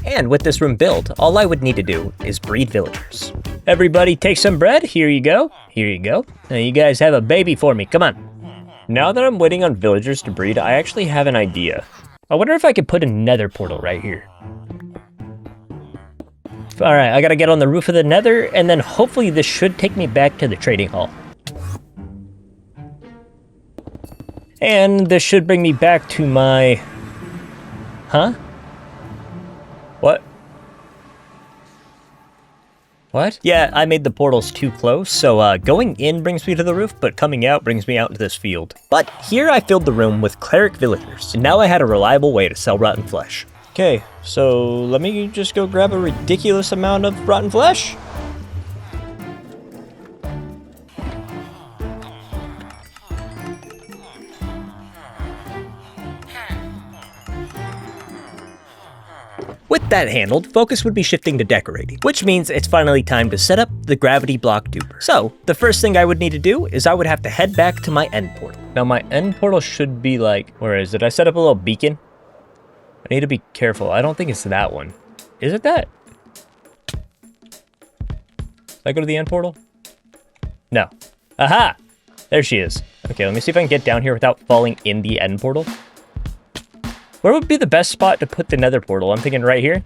And with this room built, all I would need to do is breed villagers. Everybody take some bread, here you go, here you go. Now you guys have a baby for me, come on. Now that I'm waiting on villagers to breed, I actually have an idea. I wonder if I could put a nether portal right here. Alright, I gotta get on the roof of the nether, and then hopefully this should take me back to the trading hall. And this should bring me back to my... Huh? What? What? Yeah, I made the portals too close, so going in brings me to the roof, but coming out brings me out to this field. But here I filled the room with cleric villagers, and now I had a reliable way to sell rotten flesh. Okay, so let me just go grab a ridiculous amount of rotten flesh. With that handled, focus would be shifting to decorating, which means it's finally time to set up the gravity block duper. So, the first thing I would need to do is I would have to head back to my end portal. Now my end portal should be like, where is it? I set up a little beacon. I need to be careful. I don't think it's that one. Is it that? Did I go to the end portal? No. Aha! There she is. Okay, let me see if I can get down here without falling in the end portal. Where would be the best spot to put the nether portal? I'm thinking right here.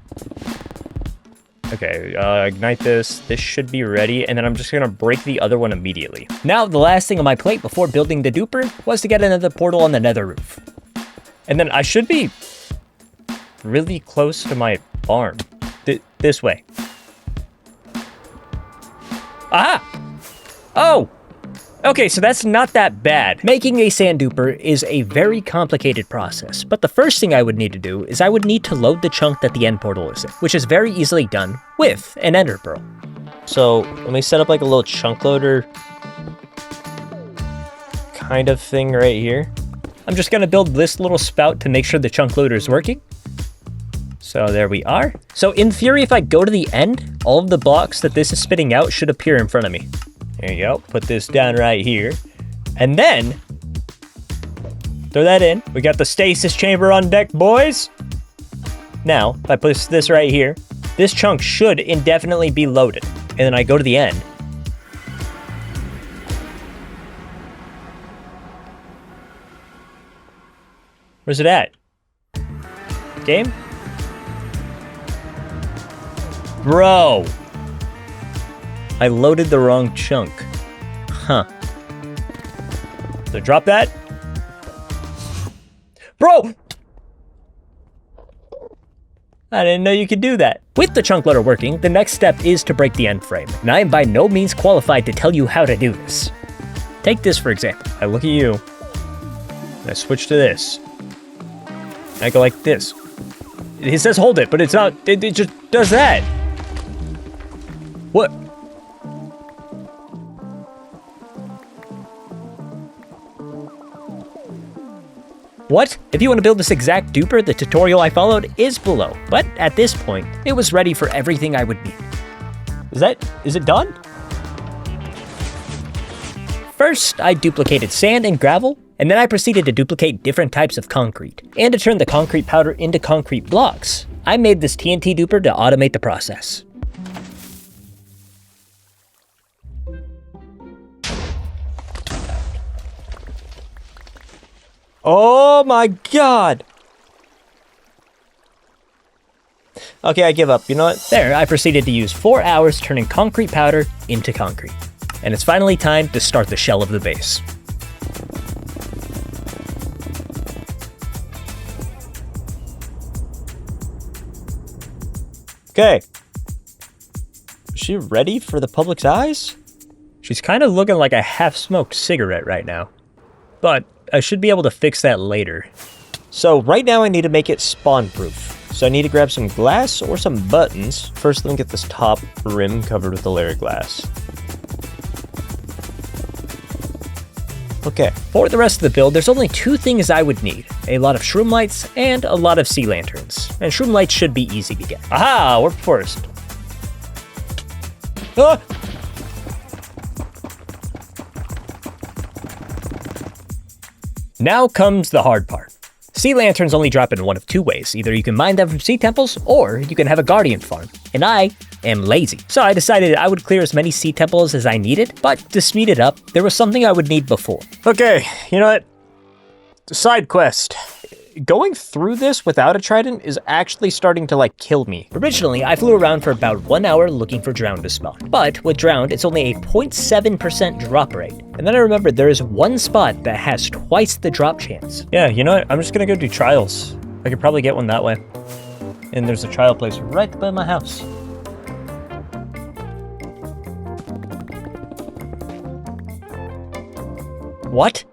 Okay, ignite this. This should be ready, and then I'm just gonna break the other one immediately. Now, the last thing on my plate before building the duper was to get another portal on the nether roof. And then I should be really close to my farm. This way. Aha! Oh! Okay, so that's not that bad. Making a sand duper is a very complicated process, but the first thing I would need to do is I would need to load the chunk that the end portal is in, which is very easily done with an ender pearl. So let me set up like a little chunk loader kind of thing right here. I'm just gonna build this little spout to make sure the chunk loader is working. So there we are. So in theory, if I go to the end, all of the blocks that this is spitting out should appear in front of me. There you go. Put this down right here. And then throw that in. We got the stasis chamber on deck, boys. Now, if I put this right here, this chunk should indefinitely be loaded. And then I go to the end. Where's it at? Game? Bro! I loaded the wrong chunk. Huh. So drop that. Bro! I didn't know you could do that. With the chunk loader working, the next step is to break the end frame, and I am by no means qualified to tell you how to do this. Take this for example. I look at you, and I switch to this. And I go like this. It says hold it, but it's not, it just does that. What? What? If you want to build this exact duper, the tutorial I followed is below, but at this point, it was ready for everything I would need. Is it done? First, I duplicated sand and gravel, and then I proceeded to duplicate different types of concrete. And to turn the concrete powder into concrete blocks, I made this TNT duper to automate the process. Oh my god! Okay, I give up. You know what? There, I proceeded to use 4 hours turning concrete powder into concrete. and it's finally time to start the shell of the base. Okay. Is she ready for the public's eyes? She's kind of looking like a half-smoked cigarette right now. But I should be able to fix that later. So right now I need to make it spawn-proof. So I need to grab some glass or some buttons. First, let me get this top rim covered with a layer of glass. Okay. For the rest of the build, there's only 2 things I would need. A lot of shroom lights and a lot of sea lanterns. And shroom lights should be easy to get. Aha! We're first. Ah! Now comes the hard part. Sea lanterns only drop in one of 2 ways. Either you can mine them from sea temples, or you can have a guardian farm. And I am lazy. So I decided I would clear as many sea temples as I needed, but to speed it up, there was something I would need before. Okay, you know what? Side quest. Going through this without a trident is actually starting to, like, kill me. Originally, I flew around for about 1 hour looking for drowned to spawn. But with drowned, it's only a 0.7% drop rate. And then I remembered there is one spot that has twice the drop chance. Yeah, you know what? I'm just gonna go do trials. I could probably get one that way. And there's a trial place right by my house. What?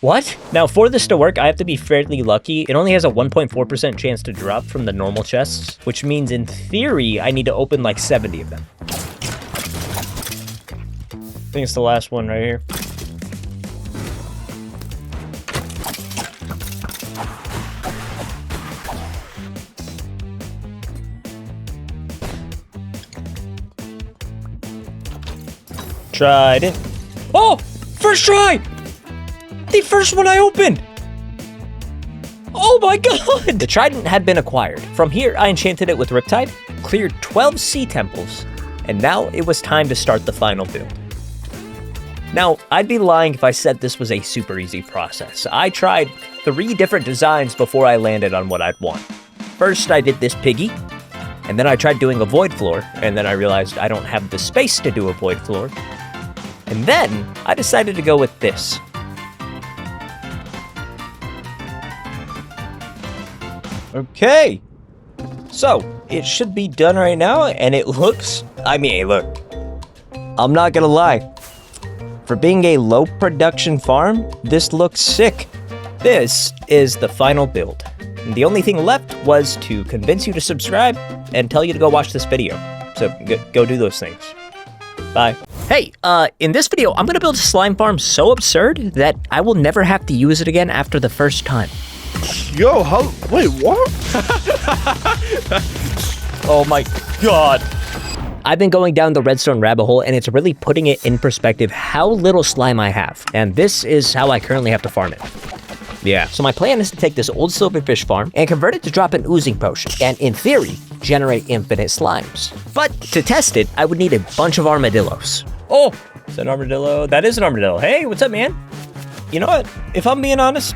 What? Now, for this to work, I have to be fairly lucky. It only has a 1.4% chance to drop from the normal chests, which means in theory, I need to open like 70 of them. I think it's the last one right here. Tried it. Oh! First try! The first one I opened! Oh my god! The trident had been acquired. From here, I enchanted it with Riptide, cleared 12 sea temples, and now it was time to start the final build. Now, I'd be lying if I said this was a super easy process. I tried 3 different designs before I landed on what I'd want. First, I did this piggy, and then I tried doing a void floor, and then I realized I don't have the space to do a void floor. And then, I decided to go with this. Okay. So, it should be done right now, and it looks... I mean, hey, look. I'm not gonna lie. For being a low production farm, this looks sick. This is the final build. And the only thing left was to convince you to subscribe and tell you to go watch this video. So go do those things. Bye. Hey, in this video, I'm gonna build a slime farm so absurd that I will never have to use it again after the first time. Yo, wait, what? Oh my god. I've been going down the redstone rabbit hole, and it's really putting it in perspective how little slime I have. And this is how I currently have to farm it. Yeah. So my plan is to take this old silverfish farm and convert it to drop an oozing potion, and in theory, generate infinite slimes. But to test it, I would need a bunch of armadillos. Oh, is that an armadillo? That is an armadillo. Hey, what's up, man? You know what? If I'm being honest,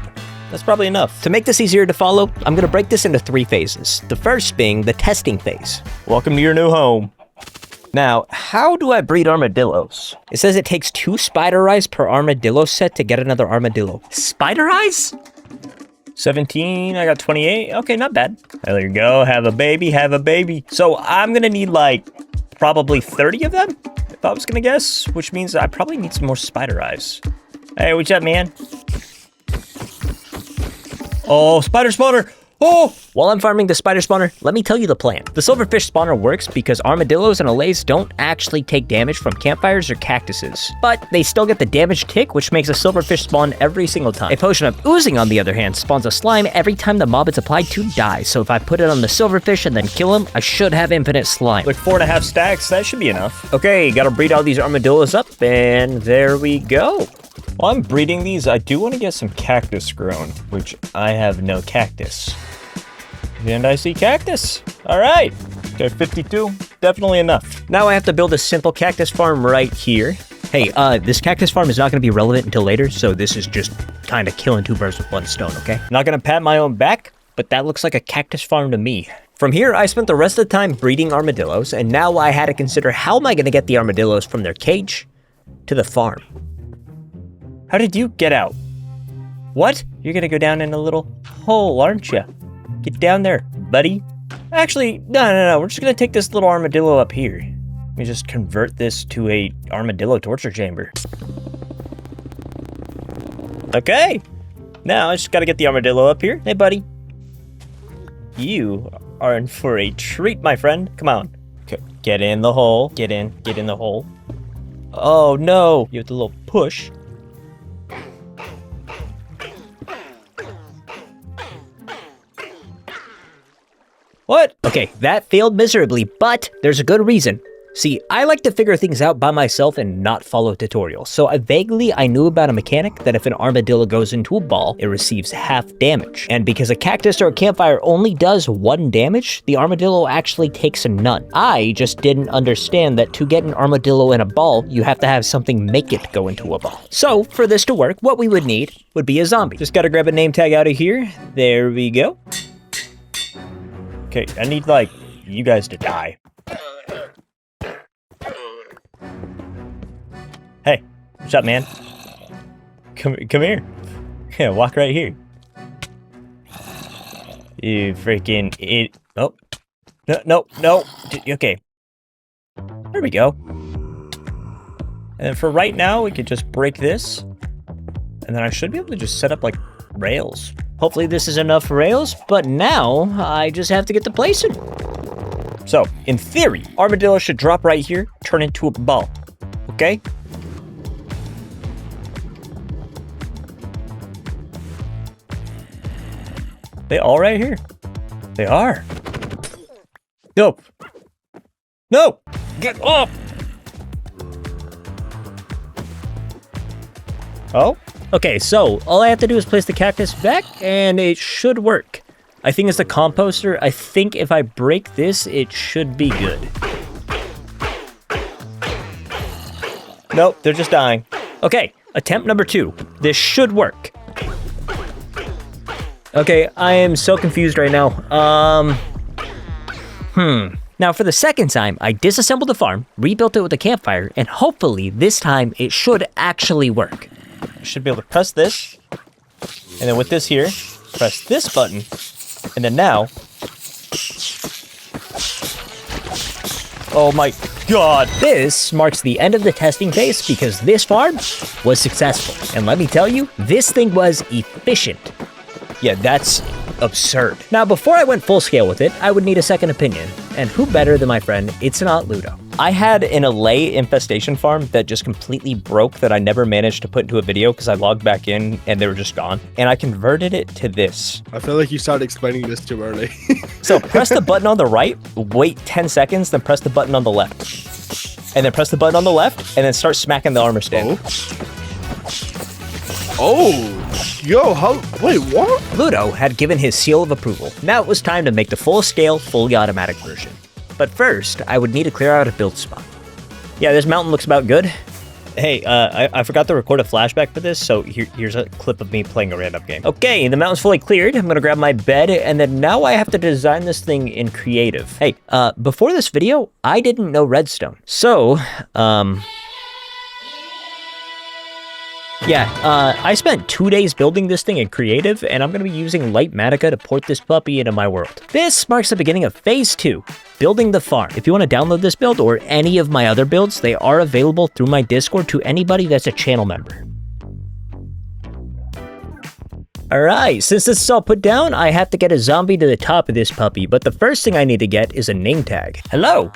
that's probably enough. To make this easier to follow, I'm gonna break this into 3 phases. The first being the testing phase. Welcome to your new home. Now, how do I breed armadillos? It says it takes 2 spider eyes per armadillo set to get another armadillo. Spider eyes? 17, I got 28. Okay, not bad. There you go, have a baby, have a baby. So I'm gonna need like probably 30 of them, if I was gonna guess, which means I probably need some more spider eyes. Hey, what's up, man? Oh, spider spawner! Oh! While I'm farming the spider spawner, let me tell you the plan. The silverfish spawner works because armadillos and allays don't actually take damage from campfires or cactuses, but they still get the damage tick, which makes a silverfish spawn every single time. A potion of oozing, on the other hand, spawns a slime every time the mob it's applied to dies, so if I put it on the silverfish and then kill him, I should have infinite slime. Like 4.5 stacks, that should be enough. Okay, gotta breed all these armadillos up, and there we go. While I'm breeding these, I do want to get some cactus grown, which I have no cactus. And I see cactus. All right. Okay, 52. Definitely enough. Now I have to build a simple cactus farm right here. Hey, this cactus farm is not going to be relevant until later, so this is just kind of killing 2 birds with 1 stone, okay? Not going to pat my own back, but that looks like a cactus farm to me. From here, I spent the rest of the time breeding armadillos, and now I had to consider how am I going to get the armadillos from their cage to the farm. How did you get out? What? You're going to go down in a little hole, aren't you? Get down there, buddy. Actually, no. We're just going to take this little armadillo up here. Let me just convert this to a armadillo torture chamber. Okay. Now I just got to get the armadillo up here. Hey, buddy. You are in for a treat, my friend. Come on. Okay. Get in the hole. Get in the hole. Oh, no. You have the little push. What? Okay, that failed miserably, but there's a good reason. See, I like to figure things out by myself and not follow tutorials, so I knew about a mechanic that if an armadillo goes into a ball, it receives half damage. And because a cactus or a campfire only does 1 damage, the armadillo actually takes none. I just didn't understand that to get an armadillo in a ball, you have to have something make it go into a ball. So, for this to work, what we would need would be a zombie. Just gotta grab a name tag out of here. There we go. Okay, I need, like, you guys to die. Hey, what's up, man? Come here. Yeah, walk right here. You freaking idiot. Oh. No. Okay. There we go. And for right now, we could just break this. And then I should be able to just set up, like, rails. Hopefully this is enough rails, but now I just have to get the placing. So, in theory, armadillo should drop right here, turn into a ball. Okay? They all right here? They are. No! Get up! Oh? Okay, so all I have to do is place the cactus back, and it should work. I think it's the composter. I think if I break this, it should be good. Nope, they're just dying. Okay, attempt number 2. This should work. Okay, I am so confused right now. Now for the second time, I disassembled the farm, rebuilt it with a campfire, and hopefully this time it should actually work. I should be able to press this, and then with this here, press this button, and then now... Oh my god! This marks the end of the testing phase because this farm was successful. And let me tell you, this thing was efficient. Yeah, that's absurd. Now, before I went full scale with it, I would need a second opinion. And who better than my friend, It's Not Ludo. I had an allay infestation farm that just completely broke that I never managed to put into a video because I logged back in and they were just gone. And I converted it to this. I feel like you started explaining this too early. So press the button on the right, wait 10 seconds, then press the button on the left. And then press the button on the left, and then start smacking the armor stand. Wait, what? Ludo had given his seal of approval. Now it was time to make the full-scale, fully automatic version. But first, I would need to clear out a build spot. Yeah, this mountain looks about good. Hey, I forgot to record a flashback for this, so here's a clip of me playing a random game. Okay, the mountain's fully cleared. I'm gonna grab my bed, and then now I have to design this thing in creative. Hey, before this video, I didn't know redstone. So, I spent 2 days building this thing in creative, and I'm going to be using light matica to port this puppy into my world. This marks the beginning of phase 2, building the farm. If you want to download this build or any of my other builds, they are available through my Discord to anybody that's a channel member. Alright, since this is all put down, I have to get a zombie to the top of this puppy, but the first thing I need to get is a name tag. Hello!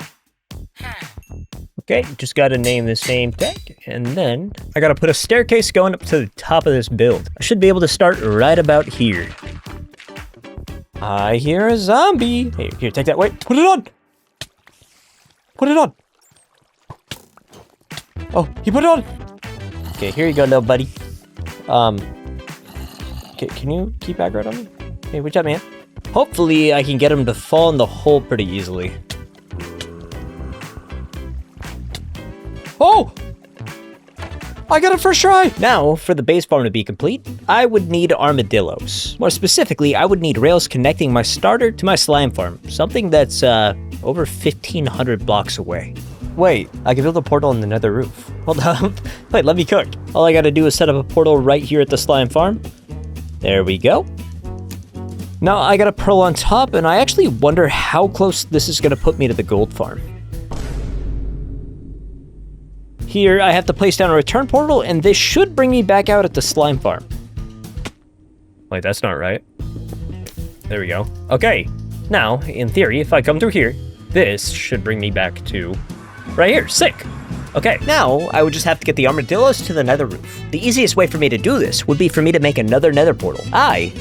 Okay, just gotta name this name tag, and then I gotta put a staircase going up to the top of this build. I should be able to start right about here. I hear a zombie. Hey, here, take that. Wait, put it on! Put it on! Oh, he put it on! Okay, here you go, little buddy. Okay, can you keep aggro on me? Hey, what's up, man? Hopefully, I can get him to fall in the hole pretty easily. Oh! I got it first try! Now, for the base farm to be complete, I would need armadillos. More specifically, I would need rails connecting my starter to my slime farm, something that's over 1,500 blocks away. Wait, I can build a portal in the nether roof. Hold on, wait, let me cook. All I gotta do is set up a portal right here at the slime farm. There we go. Now I got a pearl on top, and I actually wonder how close this is gonna put me to the gold farm. Here, I have to place down a return portal, and this should bring me back out at the slime farm. Wait, that's not right. There we go. Okay, now, in theory, if I come through here, this should bring me back to right here. Sick. Okay, now I would just have to get the armadillos to the nether roof. The easiest way for me to do this would be for me to make another nether portal. I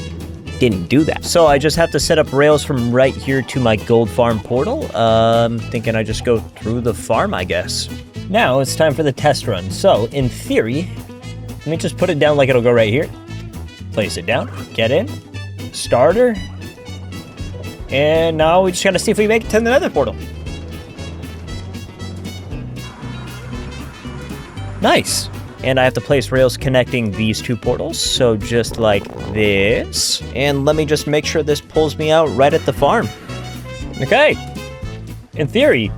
didn't do that. So I just have to set up rails from right here to my gold farm portal. Thinking I just go through the farm, I guess. Now it's time for the test run. So in theory, let me just put it down like it'll go right here. Place it down, get in, starter. And now we just gotta see if we make it to the nether portal. Nice. And I have to place rails connecting these two portals. So just like this. And let me just make sure this pulls me out right at the farm. Okay. In theory,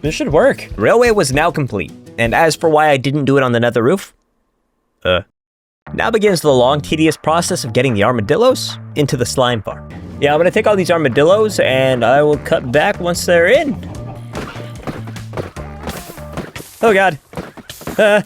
this should work. Railway was now complete. And as for why I didn't do it on the nether roof, now begins the long, tedious process of getting the armadillos into the slime farm. Yeah, I'm gonna take all these armadillos and I will cut back once they're in. Oh God. I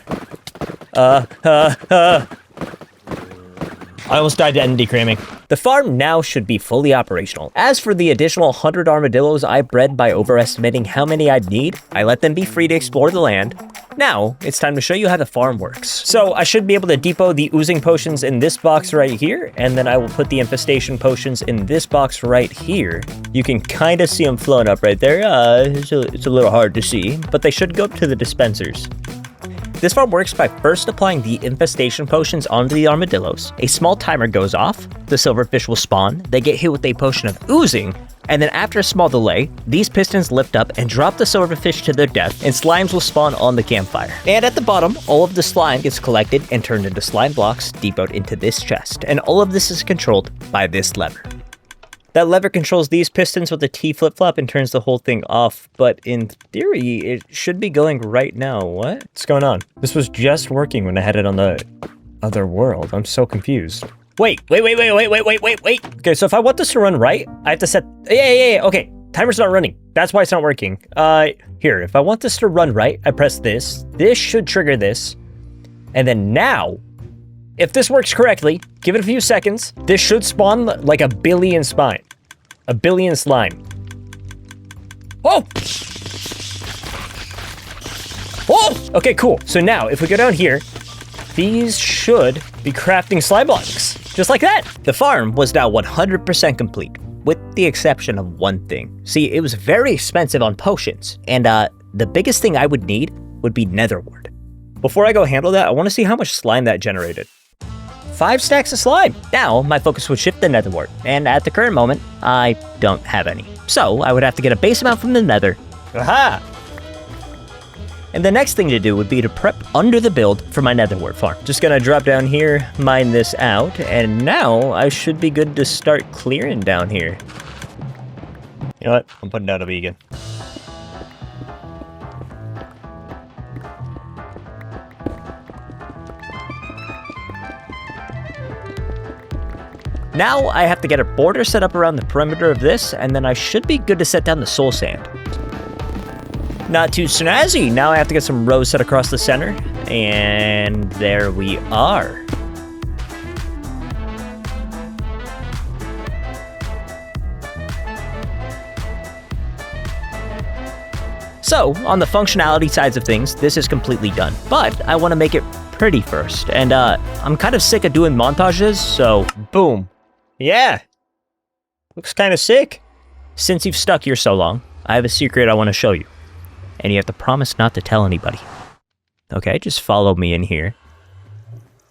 almost died to endy cramming. The farm now should be fully operational. As for the additional 100 armadillos I bred by overestimating how many I'd need, I let them be free to explore the land. Now, it's time to show you how the farm works. So I should be able to depot the oozing potions in this box right here, and then I will put the infestation potions in this box right here. You can kind of see them flowing up right there. It's a little hard to see, but they should go up to the dispensers. This farm works by first applying the infestation potions onto the armadillos. A small timer goes off, the silverfish will spawn, they get hit with a potion of oozing, and then after a small delay, these pistons lift up and drop the silverfish to their death, and slimes will spawn on the campfire. And at the bottom, all of the slime gets collected and turned into slime blocks depoted into this chest, and all of this is controlled by this lever. That lever controls these pistons with a T flip-flop and turns the whole thing off, but in theory, it should be going right now. What's going on? This was just working when I had it on the other world. I'm so confused. Wait. Okay, so if I want this to run right, I have to set, yeah, okay. Timer's not running. That's why it's not working. Here, if I want this to run right, I press this. This should trigger this. And then now, if this works correctly, give it a few seconds, this should spawn like a billion slime. Oh! Oh! Okay, cool. So now, if we go down here, these should be crafting slime blocks. Just like that. The farm was now 100% complete, with the exception of one thing. See, it was very expensive on potions, and the biggest thing I would need would be nether wart. Before I go handle that, I want to see how much slime that generated. 5 stacks of slime. Now, my focus would shift to nether wart, and at the current moment, I don't have any. So, I would have to get a base amount from the nether. Aha! And the next thing to do would be to prep under the build for my nether wart farm. Just gonna drop down here, mine this out, and now I should be good to start clearing down here. You know what? I'm putting down a beacon. Now I have to get a border set up around the perimeter of this, and then I should be good to set down the soul sand. Not too snazzy. Now I have to get some rows set across the center, and there we are. So, on the functionality sides of things, this is completely done, but I want to make it pretty first, and I'm kind of sick of doing montages, so boom. Yeah, looks kind of sick. Since you've stuck here so long, I have a secret I want to show you. And you have to promise not to tell anybody. Okay, just follow me in here.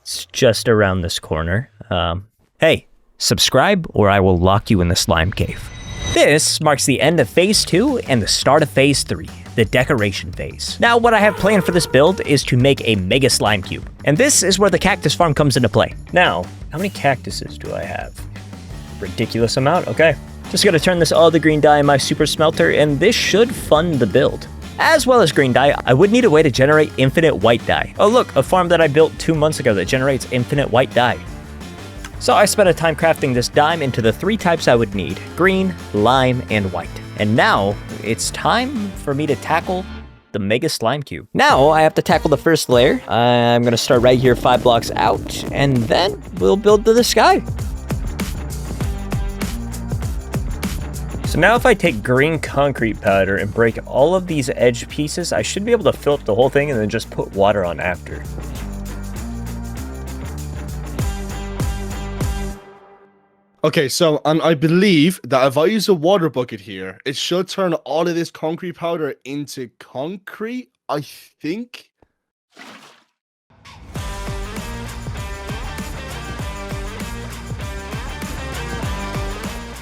It's just around this corner. Hey, subscribe or I will lock you in the slime cave. This marks the end of Phase 2 and the start of Phase 3. the decoration phase. Now, what I have planned for this build is to make a mega slime cube. And this is where the cactus farm comes into play. Now, how many cactuses do I have? Ridiculous amount, okay. Just gotta turn this all the green dye in my super smelter, and this should fund the build. As well as green dye, I would need a way to generate infinite white dye. Oh look, a farm that I built 2 months ago that generates infinite white dye. So I spent a time crafting this dye into the 3 types I would need: green, lime, and white. And now, it's time for me to tackle the mega slime cube. Now, I have to tackle the first layer. I'm gonna start right here 5 blocks out, and then we'll build to the sky. So now if I take green concrete powder and break all of these edge pieces, I should be able to fill up the whole thing and then just put water on after. Okay, so I believe that if I use a water bucket here, it should turn all of this concrete powder into concrete, I think.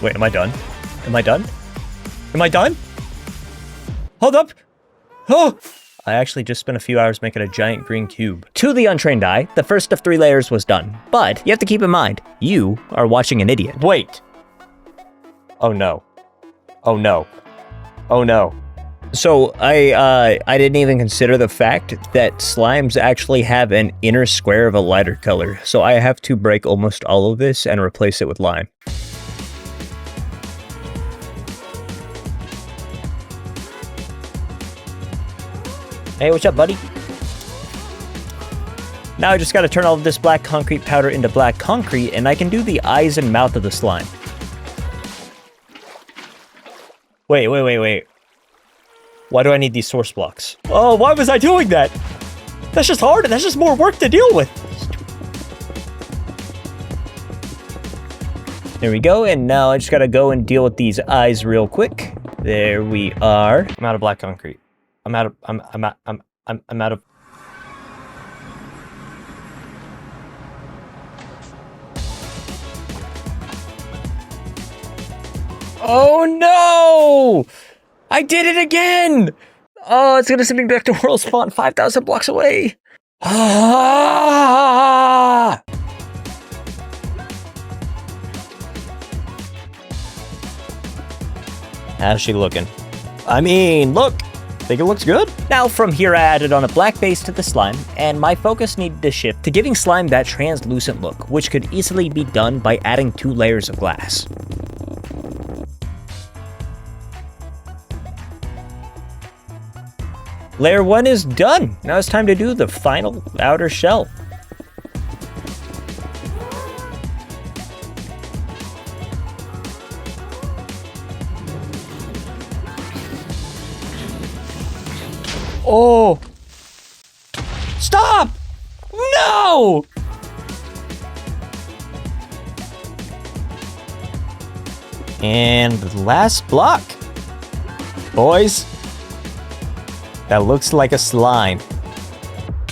Wait, am I done? Am I done? Am I done? Hold up! Oh! I actually just spent a few hours making a giant green cube. To the untrained eye, the first of 3 layers was done. But you have to keep in mind, you are watching an idiot. Wait! Oh no. Oh no. Oh no. So I didn't even consider the fact that slimes actually have an inner square of a lighter color. So I have to break almost all of this and replace it with lime. Hey, what's up, buddy? Now I just gotta turn all of this black concrete powder into black concrete, and I can do the eyes and mouth of the slime. Wait. Why do I need these source blocks? Oh, why was I doing that? That's just hard, and that's just more work to deal with. There we go, and now I just gotta go and deal with these eyes real quick. There we are. I'm out of black concrete. I'm out of. Oh no! I did it again! Oh, it's gonna send me back to world spawn 5,000 blocks away. Ah! How's she looking? I mean, look. Think it looks good? Now from here I added on a black base to the slime, and my focus needed to shift to giving slime that translucent look, which could easily be done by adding 2 layers of glass. Layer 1 is done. Now it's time to do the final outer shell. Oh! Stop! No! And the last block. Boys, that looks like a slime.